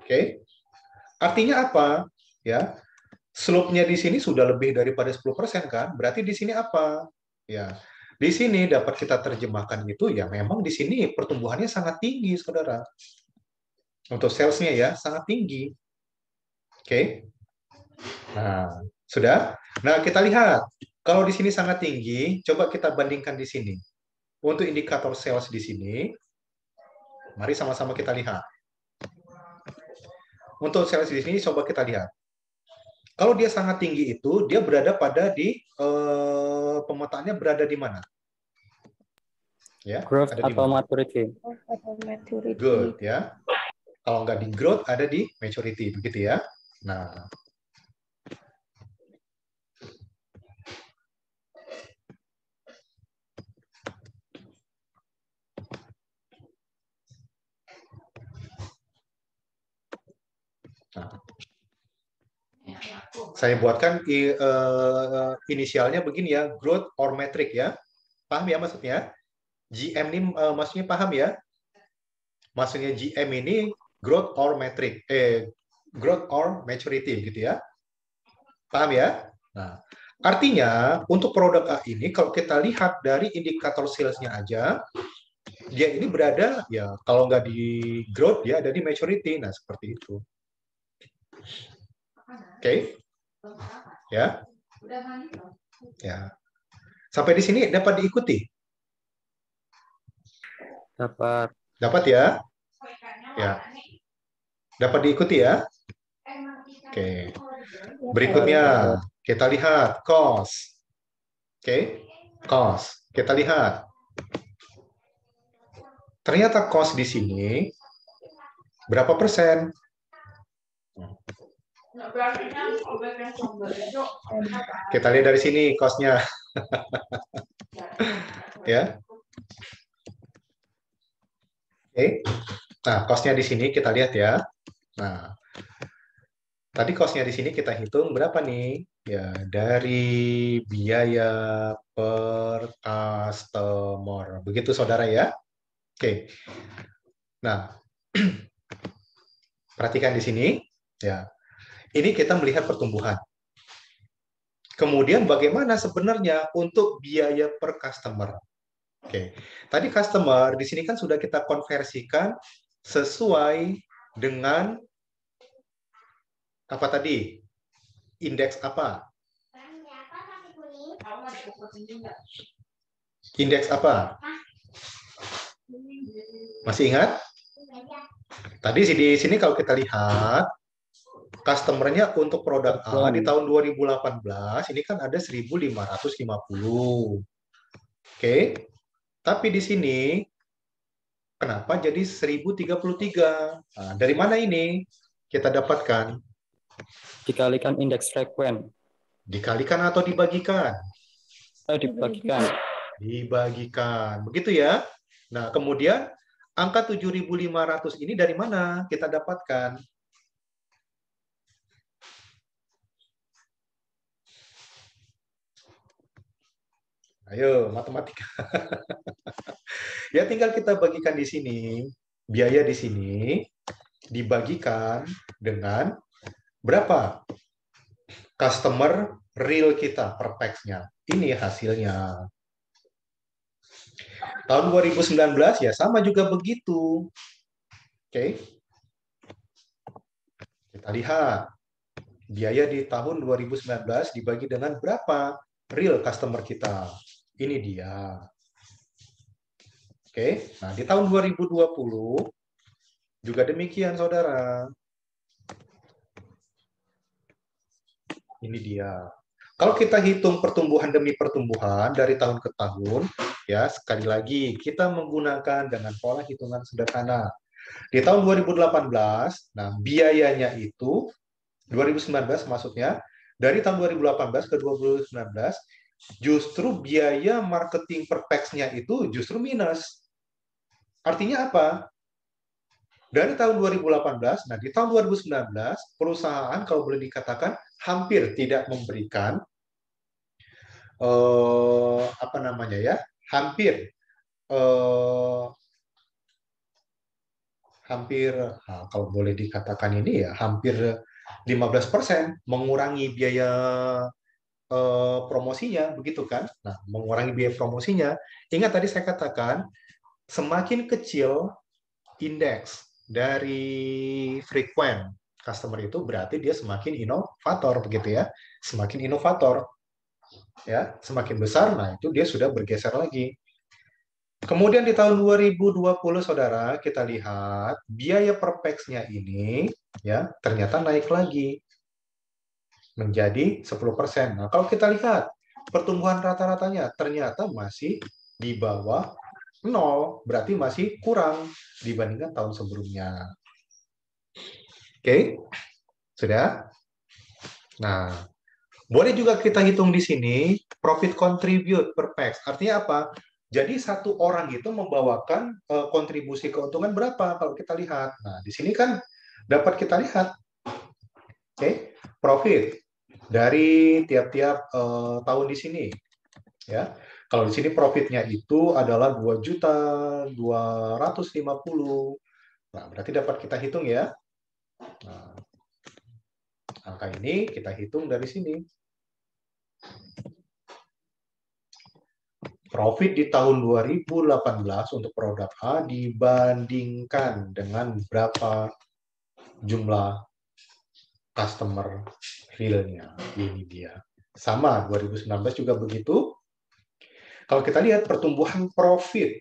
Oke? Artinya apa? Ya, slope-nya di sini sudah lebih daripada 10% kan? Berarti di sini apa? Ya, di sini dapat kita terjemahkan itu ya memang di sini pertumbuhannya sangat tinggi, saudara. Untuk sales-nya ya sangat tinggi. Oke? Nah, sudah? Nah, kita lihat. Kalau di sini sangat tinggi, coba kita bandingkan di sini. Untuk indikator sales di sini, mari sama-sama kita lihat. Untuk sales di sini, coba kita lihat. Kalau dia sangat tinggi itu, dia berada pada di pemetaannya berada di mana? Ya, Growth ada di atau mana? maturity? Atau maturity. Good ya. Kalau nggak di growth, ada di maturity, begitu ya. Nah, saya buatkan inisialnya begini ya, growth or metric ya. Paham ya maksudnya? GM ini maksudnya paham ya? Maksudnya GM ini growth or metric, growth or maturity gitu ya. Paham ya? Nah, artinya untuk produk A ini kalau kita lihat dari indikator salesnya aja, dia ini berada ya kalau nggak di growth dia ada di maturity. Nah, seperti itu. Oke. Ya. Ya. Sampai di sini dapat diikuti? Dapat. Dapat ya? Ya. Dapat diikuti ya? Oke. Berikutnya kita lihat cost. Oke. Cost. Kita lihat. Ternyata cost di sini berapa persen? Kita lihat dari sini cost-nya. Ya. Oke. Nah, cost-nya di sini kita lihat ya. Nah, tadi cost-nya di sini kita hitung berapa nih? Ya, dari biaya per customer. Begitu saudara ya. Oke. Nah, perhatikan di sini ya. Ini kita melihat pertumbuhan. Kemudian bagaimana sebenarnya untuk biaya per customer? Oke. Tadi customer di sini kan sudah kita konversikan sesuai dengan apa tadi? Indeks apa? Indeks apa? Masih ingat? Tadi di sini kalau kita lihat customer-nya untuk produk A di tahun 2018 ini kan ada 1.550. Oke. Tapi di sini kenapa jadi 1033? Nah, dari mana ini kita dapatkan? Dikalikan indeks frekuen. Dikalikan atau dibagikan? Dibagikan. Dibagikan. Begitu ya. Nah, kemudian angka 7.500 ini dari mana kita dapatkan? Ayo, matematika. Ya, tinggal kita bagikan di sini. Biaya di sini dibagikan dengan berapa? Customer real kita per pax-nya. Ini hasilnya. Tahun 2019 ya sama juga begitu. Oke. Kita lihat. Biaya di tahun 2019 dibagi dengan berapa real customer kita. Ini dia. Oke, nah di tahun 2020 juga demikian, saudara. Ini dia. Kalau kita hitung pertumbuhan demi pertumbuhan dari tahun ke tahun, ya sekali lagi kita menggunakan dengan pola hitungan sederhana. Di tahun 2018, nah biayanya itu 2019 maksudnya dari tahun 2018 ke 2019 justru biaya marketing per pax-nya itu justru minus. Artinya apa? Dari tahun 2018, nah di tahun 2019 perusahaan kalau boleh dikatakan hampir tidak memberikan apa namanya ya, hampir eh, hampir kalau boleh dikatakan ini ya hampir 15% mengurangi biaya promosinya, begitu kan? Nah, mengurangi biaya promosinya. Ingat tadi saya katakan semakin kecil indeks dari frequent customer itu berarti dia semakin inovator, begitu ya. Semakin inovator, ya, semakin besar, nah itu dia sudah bergeser lagi. Kemudian di tahun 2020, saudara, kita lihat biaya per pax-nya ini ya ternyata naik lagi menjadi 10%. Nah, kalau kita lihat pertumbuhan rata-ratanya ternyata masih di bawah 0, berarti masih kurang dibandingkan tahun sebelumnya. Oke, sudah? Nah, boleh juga kita hitung di sini profit contribute per pax. Artinya apa? Jadi satu orang itu membawakan kontribusi keuntungan berapa kalau kita lihat. Nah, di sini kan dapat kita lihat. Oke, profit dari tiap-tiap tahun di sini. Ya, kalau di sini profitnya itu adalah 2.250.000. Nah, berarti dapat kita hitung ya. Nah, angka ini kita hitung dari sini. Profit di tahun 2018 untuk produk A dibandingkan dengan berapa jumlah customer realnya. Ini dia. Sama, 2019 juga begitu. Kalau kita lihat pertumbuhan profit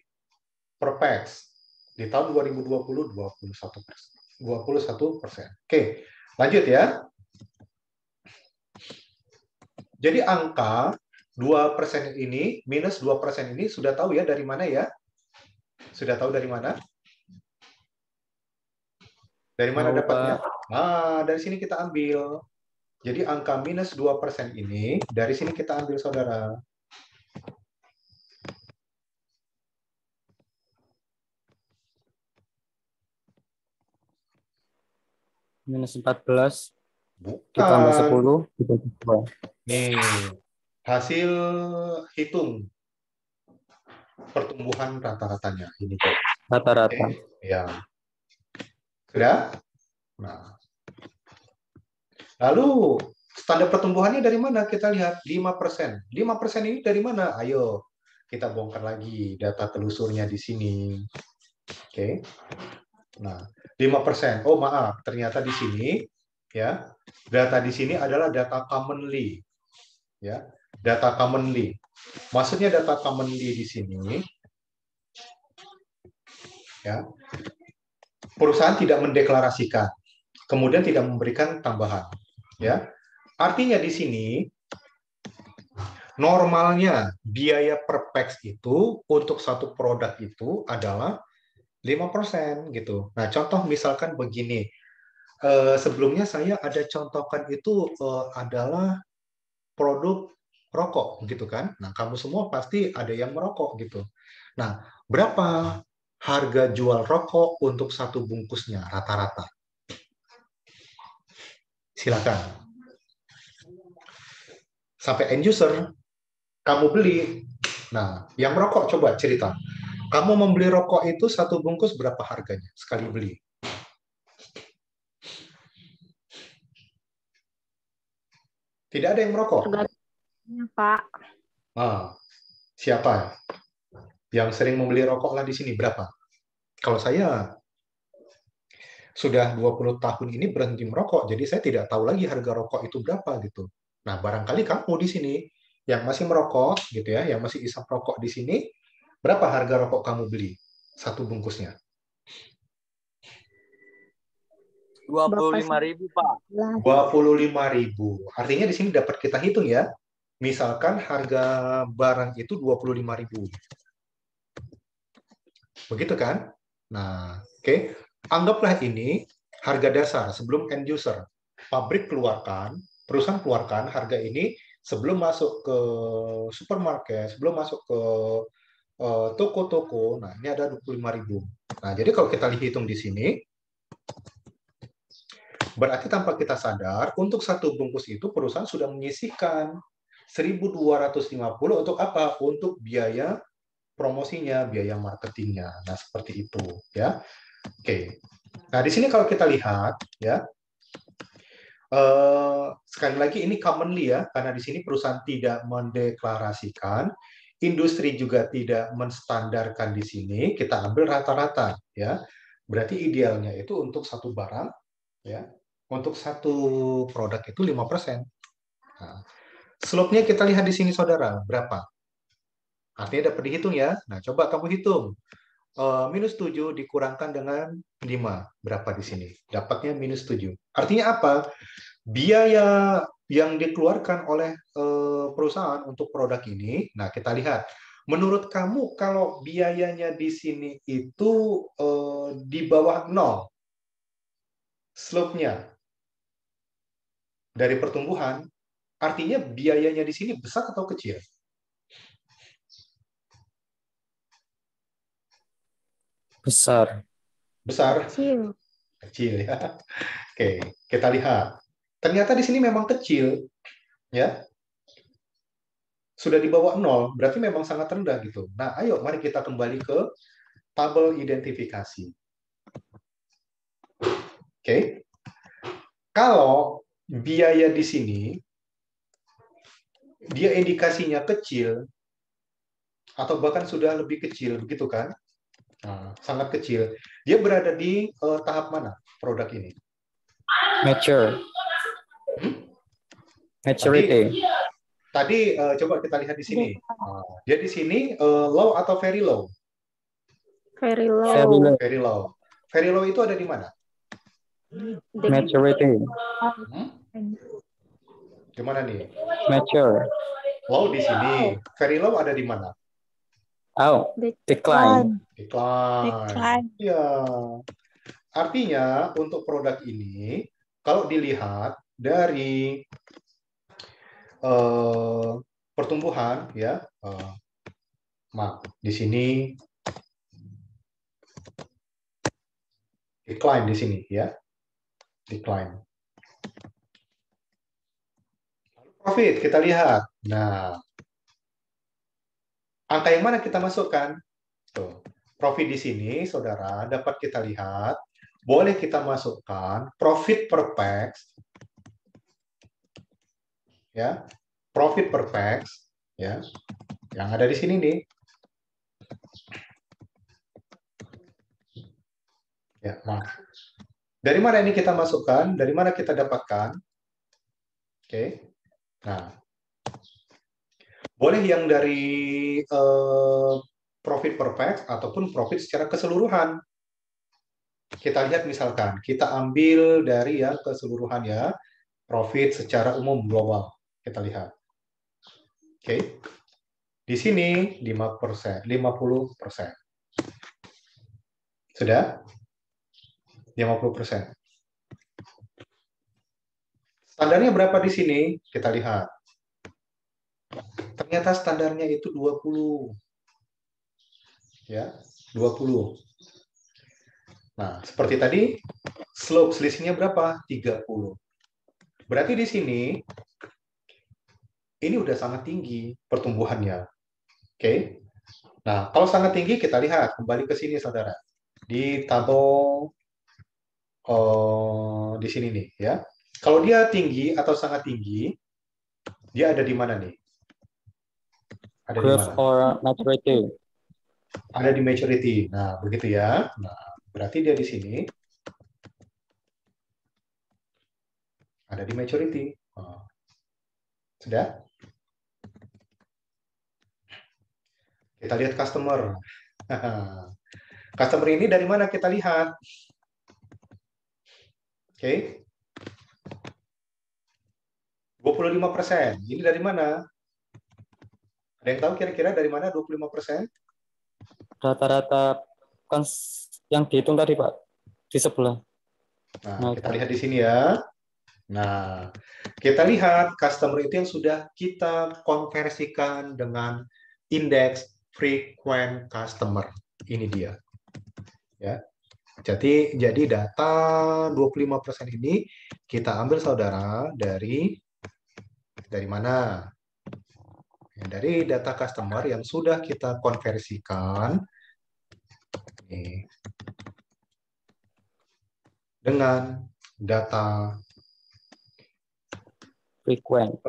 per pax di tahun 2020 21%. Oke, lanjut ya. Jadi angka 2% ini, minus 2% ini sudah tahu ya dari mana ya? Sudah tahu dari mana? Dari mana Tahu, dapatnya? Pak. Nah, dari sini kita ambil. Jadi angka minus 2% ini, dari sini kita ambil, saudara. Minus 14 ditambah Bukan. 10 dibagi 2. Nih, hasil hitung pertumbuhan rata-ratanya. Ini kok. Rata-rata. Ya. Sudah? Nah, lalu standar pertumbuhannya dari mana? Kita lihat 5%. 5% ini dari mana? Ayo kita bongkar lagi data telusurnya di sini. Oke. Nah, 5%. Oh, maaf, ternyata di sini ya. Data di sini adalah data commonly. Ya. Data commonly. Maksudnya data commonly di sini ya. Perusahaan tidak mendeklarasikan, kemudian tidak memberikan tambahan, ya. Artinya di sini normalnya biaya per pax itu untuk satu produk itu adalah 5% gitu. Nah, contoh misalkan begini. Sebelumnya saya ada contohkan itu adalah produk rokok gitu kan. Nah, kamu semua pasti ada yang merokok gitu. Nah, berapa harga jual rokok untuk satu bungkusnya rata-rata? Silakan. Sampai end user kamu beli. Nah, yang merokok coba cerita. Kamu membeli rokok itu satu bungkus berapa harganya sekali beli? Tidak ada yang merokok. Tergantung, Pak. Ah, siapa yang sering membeli rokok lah di sini berapa? Kalau sudah 20 tahun ini berhenti merokok, jadi saya tidak tahu lagi harga rokok itu berapa gitu. Nah, barangkali kamu di sini yang masih merokok gitu ya, yang masih isap rokok di sini, berapa harga rokok kamu beli satu bungkusnya? 25.000, Pak. 25.000. Artinya di sini dapat kita hitung ya. Misalkan harga barang itu 25.000. Begitu kan? Nah, oke. Anggaplah ini harga dasar sebelum end user. Pabrik keluarkan, perusahaan keluarkan harga ini sebelum masuk ke supermarket, sebelum masuk ke toko-toko. Nah, ini ada 25.000. Nah, jadi kalau kita hitung di sini, berarti tanpa kita sadar, untuk satu bungkus itu perusahaan sudah menyisihkan 1.250 untuk apa? Untuk biaya promosinya, biaya marketingnya. Nah, seperti itu ya. Oke. Nah, di sini kalau kita lihat ya, sekali lagi ini commonly ya, karena di sini perusahaan tidak mendeklarasikan, industri juga tidak menstandarkan di sini, kita ambil rata-rata ya. Berarti idealnya itu untuk satu barang ya, untuk satu produk itu 5%. Nah, slope-nya kita lihat di sini saudara, berapa? Artinya dapat dihitung ya. Nah, coba kamu hitung. -7 dikurangkan dengan 5. Berapa di sini? Dapatnya -7. Artinya apa? Biaya yang dikeluarkan oleh perusahaan untuk produk ini, nah kita lihat. Menurut kamu kalau biayanya di sini itu di bawah 0, slope-nya dari pertumbuhan, artinya biayanya di sini besar atau kecil? Besar. Besar, Kecil. kecil ya. Oke, kita lihat. Ternyata di sini memang kecil, ya. Sudah di bawah 0, berarti memang sangat rendah gitu. Nah, ayo mari kita kembali ke tabel identifikasi. Oke. Kalau biaya di sini dia indikasinya kecil atau bahkan sudah lebih kecil, begitu kan? Nah, sangat kecil. Dia berada di tahap mana produk ini? Mature. Maturity. Tadi coba kita lihat di sini. Dia di sini low atau very low? Very low. Very low. Very low. Very low itu ada di mana? Maturity. Di mana nih? Mature. Low di sini. Very low ada di mana? Oh, decline. Decline. Ya. Artinya untuk produk ini kalau dilihat dari pertumbuhan ya, maaf di sini decline di sini ya, decline. Profit kita lihat. Nah, angka yang mana kita masukkan? Tuh. Profit di sini, saudara, dapat kita lihat. Boleh kita masukkan profit per pax, ya, profit per pax, ya, yang ada di sini nih. Ya, maaf. Dari mana ini kita masukkan? Dari mana kita dapatkan? Oke. Nah, boleh yang dari profit per pax ataupun profit secara keseluruhan. Kita lihat misalkan, kita ambil dari yang keseluruhan ya, profit secara umum global. Kita lihat. Oke. Di sini 5%, 50%. Sudah? 50%. Standarnya berapa di sini? Kita lihat. Ternyata standarnya itu 20. Ya, 20. Nah, seperti tadi, slope selisihnya berapa? 30. Berarti di sini, ini udah sangat tinggi pertumbuhannya. Oke. Nah, kalau sangat tinggi, kita lihat. Kembali ke sini, saudara. Di tabel di sini nih, ya. Kalau dia tinggi atau sangat tinggi, dia ada di mana nih? Ada di Growth mana? or maturity. Ada di maturity. Nah, begitu ya. Nah, berarti dia di sini. Ada di maturity. Oh. Sudah? Kita lihat customer. Customer ini dari mana kita lihat? Oke. 25%. Ini dari mana? Ada yang tahu kira-kira dari mana 25%? Rata-rata kan yang dihitung tadi Pak di sebelah. Nah, kita lihat di sini ya. Nah, kita lihat customer itu yang sudah kita konversikan dengan indeks frequent customer. Ini dia. Ya. Jadi data 25% ini kita ambil saudara dari mana? Ya, dari data customer yang sudah kita konversikan dengan data Frequent.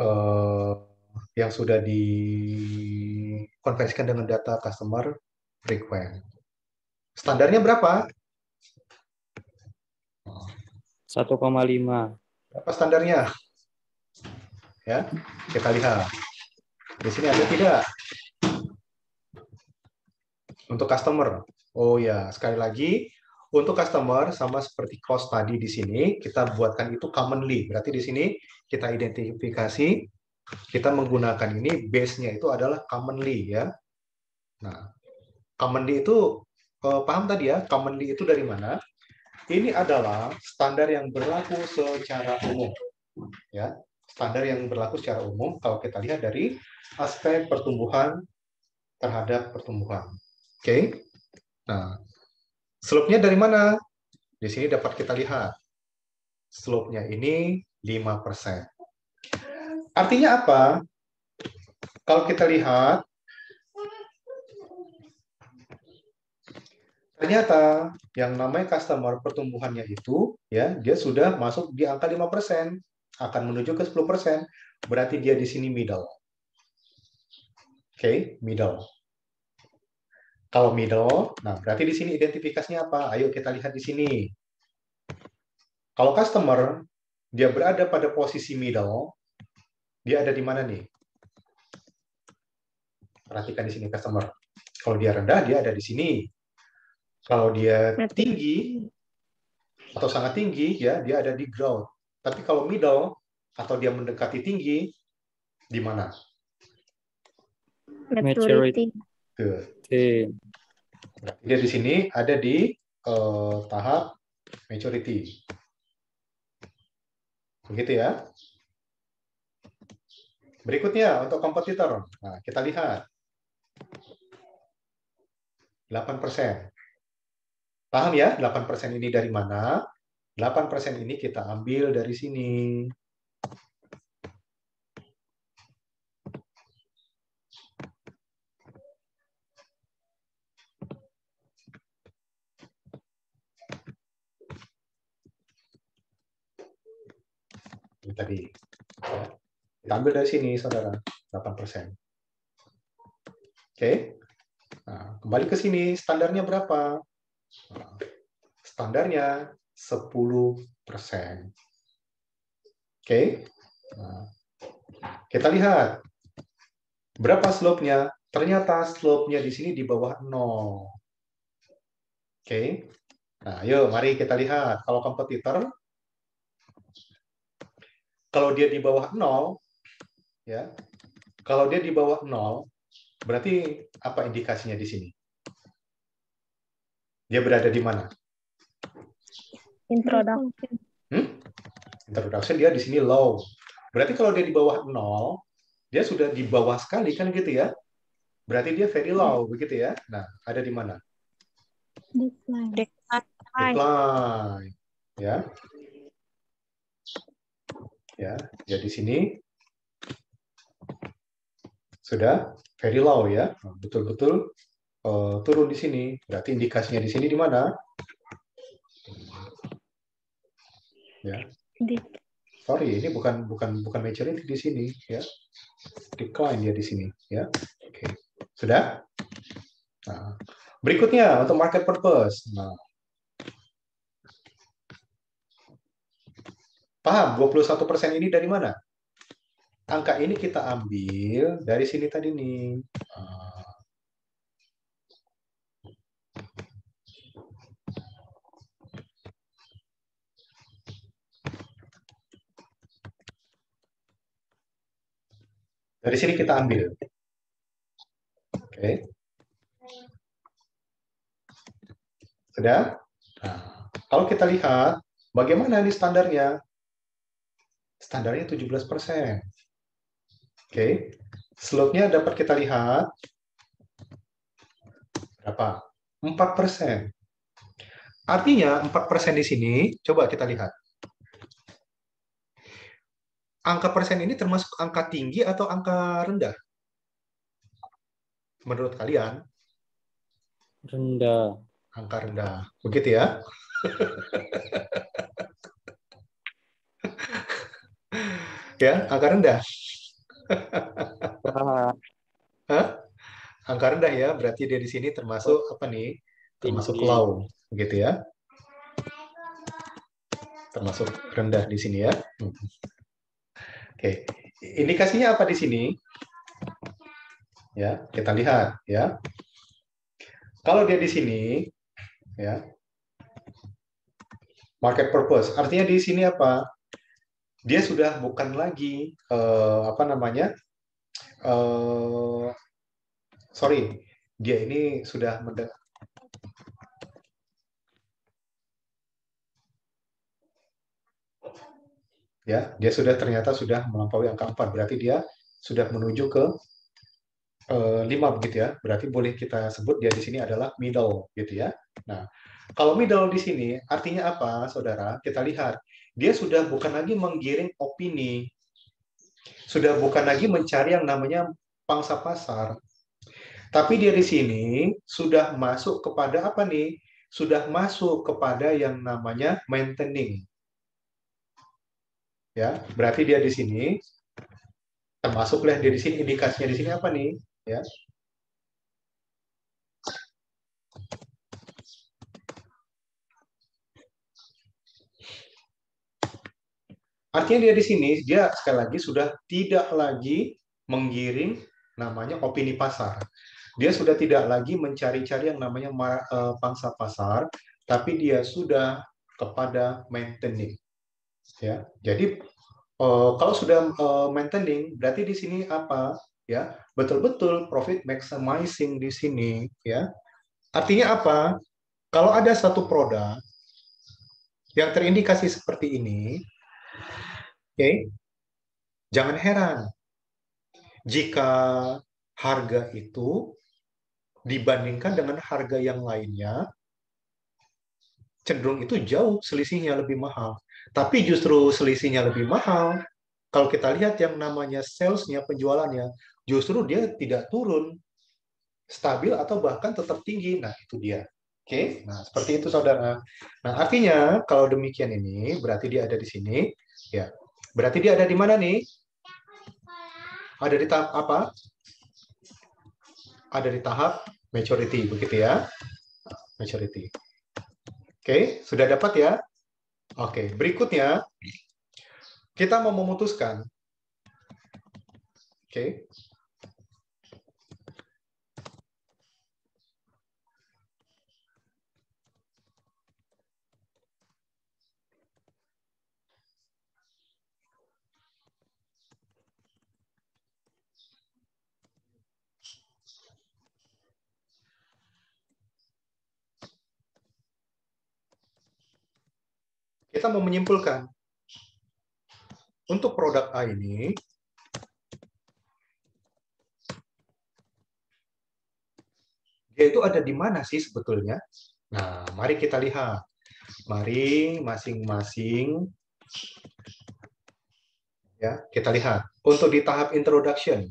Yang sudah dikonversikan dengan data customer frequent. Standarnya berapa? 1,5. Berapa standarnya? Ya, kita lihat. Di sini ada tidak? Untuk customer. Oh ya, sekali lagi untuk customer sama seperti cost tadi di sini kita buatkan itu commonly. Berarti di sini kita identifikasi kita menggunakan ini base-nya itu adalah commonly ya. Nah, commonly itu paham tadi ya? Commonly itu dari mana? Ini adalah standar yang berlaku secara umum. Ya, standar yang berlaku secara umum kalau kita lihat dari aspek pertumbuhan terhadap pertumbuhan. Oke. Nah, slope-nya dari mana? Di sini dapat kita lihat. Slope-nya ini 5%. Artinya apa? Kalau kita lihat, ternyata yang namanya customer pertumbuhannya itu, ya dia sudah masuk di angka 5%, akan menuju ke 10%. Berarti dia di sini middle. Oke, middle. Kalau middle, nah berarti di sini identifikasinya apa? Ayo kita lihat di sini. Kalau customer, dia berada pada posisi middle, dia ada di mana nih? Perhatikan di sini customer. Kalau dia rendah, dia ada di sini. Kalau dia tinggi atau sangat tinggi, ya dia ada di growth. Tapi kalau middle atau dia mendekati tinggi, di mana? Maturity. Berarti dia di sini ada di tahap maturity. Begitu ya. Berikutnya untuk kompetitor. Nah, kita lihat. 8%. Paham ya? 8% ini dari mana? 8% ini kita ambil dari sini. Ini tadi. Ya. Kita ambil dari sini, saudara. 8%. Oke. Nah, kembali ke sini. Standarnya berapa? Nah, standarnya 10%. Oke. Nah, kita lihat. Berapa slope-nya? Ternyata slope-nya di sini di bawah 0. Oke. Nah, yuk mari kita lihat. Kalau kompetitor, kalau dia di bawah 0, ya. Kalau dia di bawah 0, berarti apa indikasinya di sini? Dia berada di mana? Introduction. Introduction dia di sini low. Berarti kalau dia di bawah 0, dia sudah di bawah sekali kan gitu ya? Berarti dia very low begitu ya? Nah, ada di mana? Decline. Ya. Ya, ya di sini sudah very low ya. Betul-betul turun di sini. Berarti indikasinya di sini di mana? Ya. Sorry, ini bukan maturity di sini ya. Decline dia di sini ya. Oke. Sudah? Nah, berikutnya untuk market purpose. Nah, Paham? 21% ini dari mana? Angka ini kita ambil dari sini tadi nih. Dari sini kita ambil. Oke. Sudah? Nah, kalau kita lihat, bagaimana ini standarnya? Standarnya 17%. Oke. Slope-nya dapat kita lihat berapa? 4%. Artinya 4% di sini, coba kita lihat. Angka persen ini termasuk angka tinggi atau angka rendah? Menurut kalian? Rendah. Angka rendah. Begitu ya? Ya, angka rendah. Wah, Hah? Angka rendah ya, berarti dia di sini termasuk apa nih? Termasuk tinggi. low, begitu ya? Termasuk rendah di sini ya. Oke, indikasinya apa di sini? Ya, kita lihat ya. Kalau dia di sini, ya, market purpose, artinya di sini apa? Dia sudah bukan lagi apa namanya? Sorry, dia ini sudah ya, dia sudah ternyata sudah melampaui angka 4, berarti dia sudah menuju ke 5 begitu ya. Berarti boleh kita sebut dia di sini adalah middle gitu ya. Nah, kalau middle di sini artinya apa, Saudara? Kita lihat, dia sudah bukan lagi menggiring opini. Sudah bukan lagi mencari yang namanya pangsa pasar. Tapi dia di sini sudah masuk kepada apa nih? Sudah masuk kepada yang namanya maintaining. Ya, berarti dia di sini termasuklah dia di sini, indikasinya di sini apa nih? Ya. Artinya dia di sini, dia sekali lagi sudah tidak lagi menggiring namanya opini pasar. Dia sudah tidak lagi mencari-cari yang namanya pangsa pasar, tapi dia sudah kepada maintaining. Ya, jadi kalau sudah maintaining, berarti di sini apa? Ya, betul-betul profit maximizing di sini. Ya, artinya apa? Kalau ada satu produk yang terindikasi seperti ini, oke, jangan heran jika harga itu dibandingkan dengan harga yang lainnya, cenderung itu jauh selisihnya lebih mahal. Tapi justru selisihnya lebih mahal, kalau kita lihat yang namanya sales-nya, penjualannya, justru dia tidak turun, stabil atau bahkan tetap tinggi. Nah, itu dia. Oke, nah seperti itu saudara. Nah, artinya kalau demikian ini berarti dia ada di sini, ya. Berarti dia ada di mana nih? Ada di tahap apa? Ada di tahap maturity, begitu ya. Maturity. Oke, sudah dapat ya? Oke, berikutnya kita mau memutuskan. Oke. Kita mau menyimpulkan untuk produk A ini dia itu ada di mana sih sebetulnya? Nah, mari kita lihat. Mari masing-masing ya, kita lihat. Untuk di tahap introduction,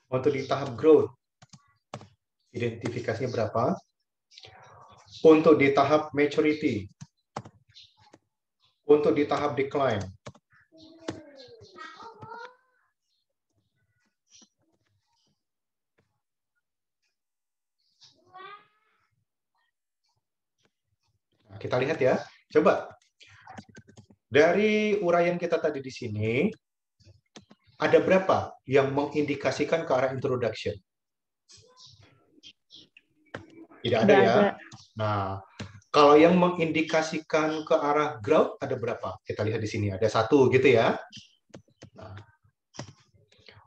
untuk di tahap growth, identifikasinya berapa? Untuk di tahap maturity, untuk di tahap decline, nah, kita lihat ya. Coba dari uraian kita tadi di sini, ada berapa yang mengindikasikan ke arah introduction? Tidak ada Tidak ya. ada. Nah, kalau yang mengindikasikan ke arah growth ada berapa? Kita lihat di sini ada 1 gitu ya. Nah,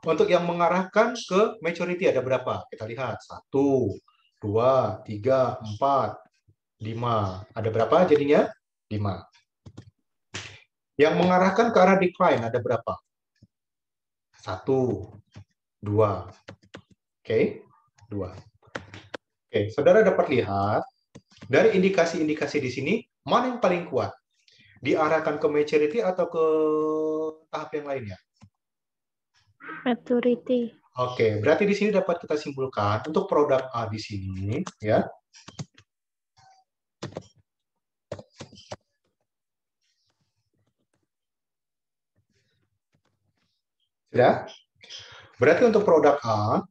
untuk yang mengarahkan ke maturity ada berapa? Kita lihat 1, 2, 3, 4, 5. Ada berapa jadinya? 5. Yang mengarahkan ke arah decline ada berapa? 1, 2. Oke, 2. Oke, saudara dapat lihat dari indikasi-indikasi di sini, mana yang paling kuat? Diarahkan ke maturity atau ke tahap yang lainnya? Maturity. Oke, berarti di sini dapat kita simpulkan untuk produk A di sini, ya. Sudah? Berarti untuk produk A,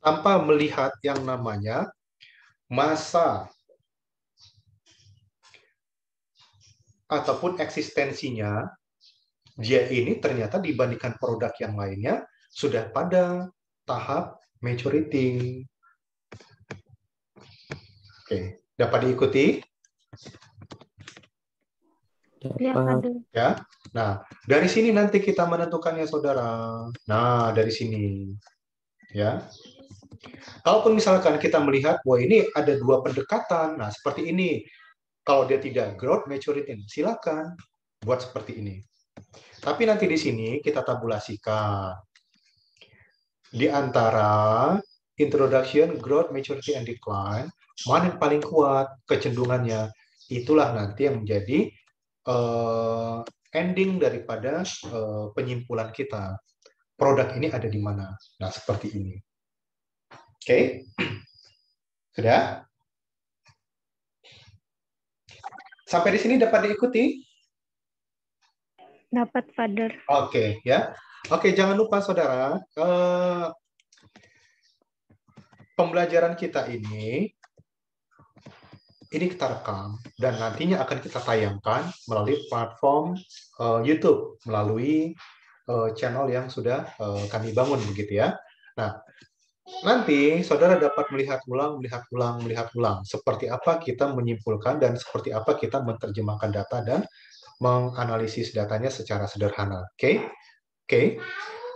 tanpa melihat yang namanya masa ataupun eksistensinya, dia ini ternyata dibandingkan produk yang lainnya sudah pada tahap maturity. Oke, dapat diikuti? Ya, Dapat. ada. Ya. Nah, dari sini nanti kita menentukannya, saudara. Nah, dari sini. Ya. Kalaupun misalkan kita melihat, wah ini ada 2 pendekatan. Nah, seperti ini. Kalau dia tidak growth, maturity, silakan buat seperti ini. Tapi nanti di sini kita tabulasikan. Di antara introduction, growth, maturity, and decline, mana yang paling kuat kecenderungannya. Itulah nanti yang menjadi ending daripada penyimpulan kita. Produk ini ada di mana. Nah, seperti ini. Oke? Sudah? Sampai di sini dapat diikuti? Dapat, Father. Oke, ya. Oke, jangan lupa saudara, pembelajaran kita ini kita rekam dan nantinya akan kita tayangkan melalui platform YouTube, melalui channel yang sudah kami bangun begitu ya. Nah, nanti saudara dapat melihat ulang seperti apa kita menyimpulkan dan seperti apa kita menerjemahkan data dan menganalisis datanya secara sederhana. Oke.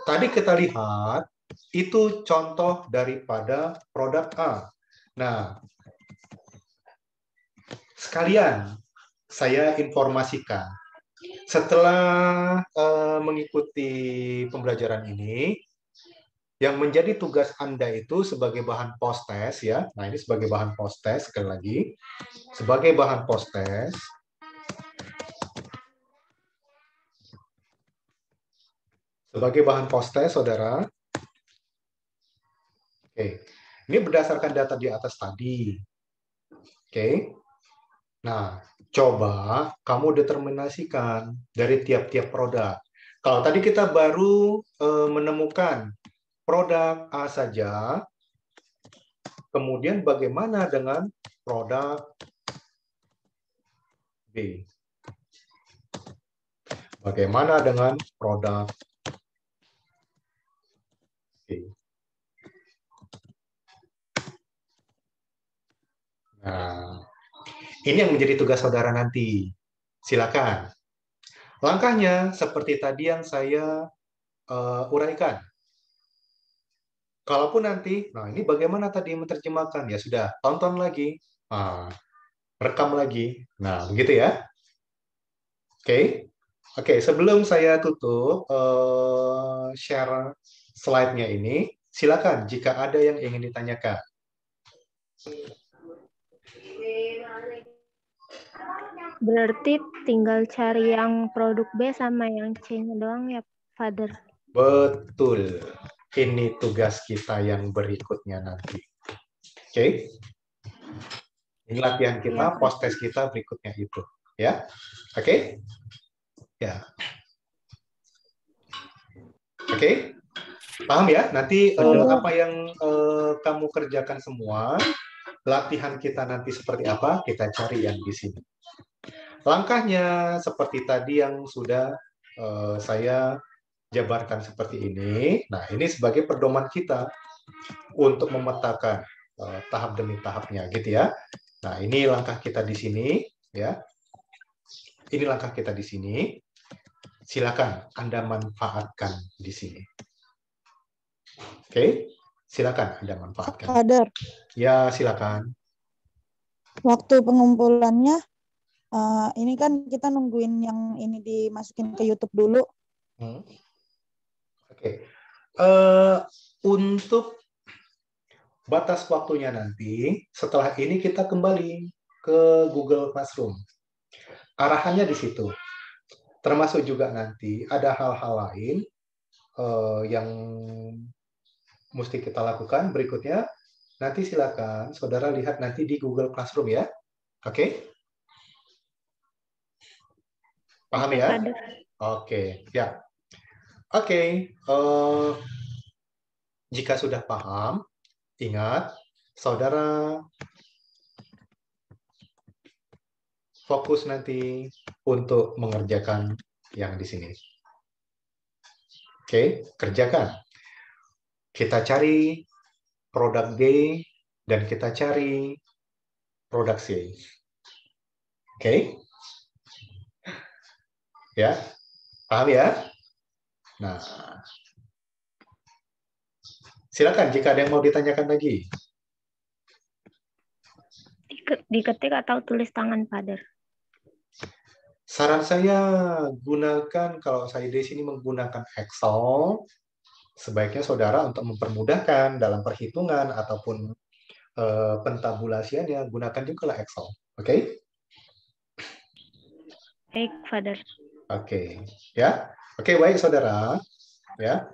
Tadi kita lihat itu contoh daripada produk A. Nah, sekalian saya informasikan setelah mengikuti pembelajaran ini, yang menjadi tugas Anda itu sebagai bahan post test ya. Nah, ini sebagai bahan post test sekali lagi. Sebagai bahan post test. Sebagai bahan post test, saudara. Oke. Ini berdasarkan data di atas tadi. Oke. Nah, coba kamu determinasikan dari tiap-tiap produk. Kalau tadi kita baru menemukan produk A saja, kemudian bagaimana dengan produk B? Bagaimana dengan produk B? Nah, ini yang menjadi tugas saudara nanti. Silakan. Langkahnya seperti tadi yang saya uraikan. Kalaupun nanti, nah ini bagaimana tadi menerjemahkan? Ya sudah, tonton lagi, rekam lagi. Nah, begitu ya. Oke. Sebelum saya tutup share slide-nya ini, silakan jika ada yang ingin ditanyakan. Berarti tinggal cari yang produk B sama yang C-nya doang ya, Father? Betul. Ini tugas kita yang berikutnya nanti. Oke. Ini latihan kita, post test kita berikutnya itu. Ya. Oke. Ya. Oke. Paham ya? Nanti apa yang kamu kerjakan semua, latihan kita nanti seperti apa, kita cari yang di sini. Langkahnya seperti tadi yang sudah saya jabarkan seperti ini. Nah, ini sebagai pedoman kita untuk memetakan tahap demi tahapnya, gitu ya. Nah, ini langkah kita di sini, ya. Ini langkah kita di sini. Silakan Anda manfaatkan di sini. Oke, silakan Anda manfaatkan. Father, Ya, silakan. waktu pengumpulannya, ini kan kita nungguin yang ini dimasukin ke YouTube dulu. Oke. Untuk batas waktunya nanti, setelah ini kita kembali ke Google Classroom. Arahannya di situ. Termasuk juga nanti ada hal-hal lain yang mesti kita lakukan berikutnya. Nanti silakan saudara lihat nanti di Google Classroom ya. Oke? Paham ya? Oke, ya. Oke, jika sudah paham, ingat, saudara fokus nanti untuk mengerjakan yang di sini. Oke, kerjakan. Kita cari produk B dan kita cari produk C. Oke? Ya, paham ya? Nah, silakan jika ada yang mau ditanyakan lagi. Diketik atau tulis tangan, Father? Saran saya gunakan, kalau saya di sini menggunakan Excel, sebaiknya saudara untuk mempermudahkan dalam perhitungan ataupun pentabulasiannya, gunakan juga Excel. Oke? Baik, Father. Oke, ya. Oke, baik saudara. Ya.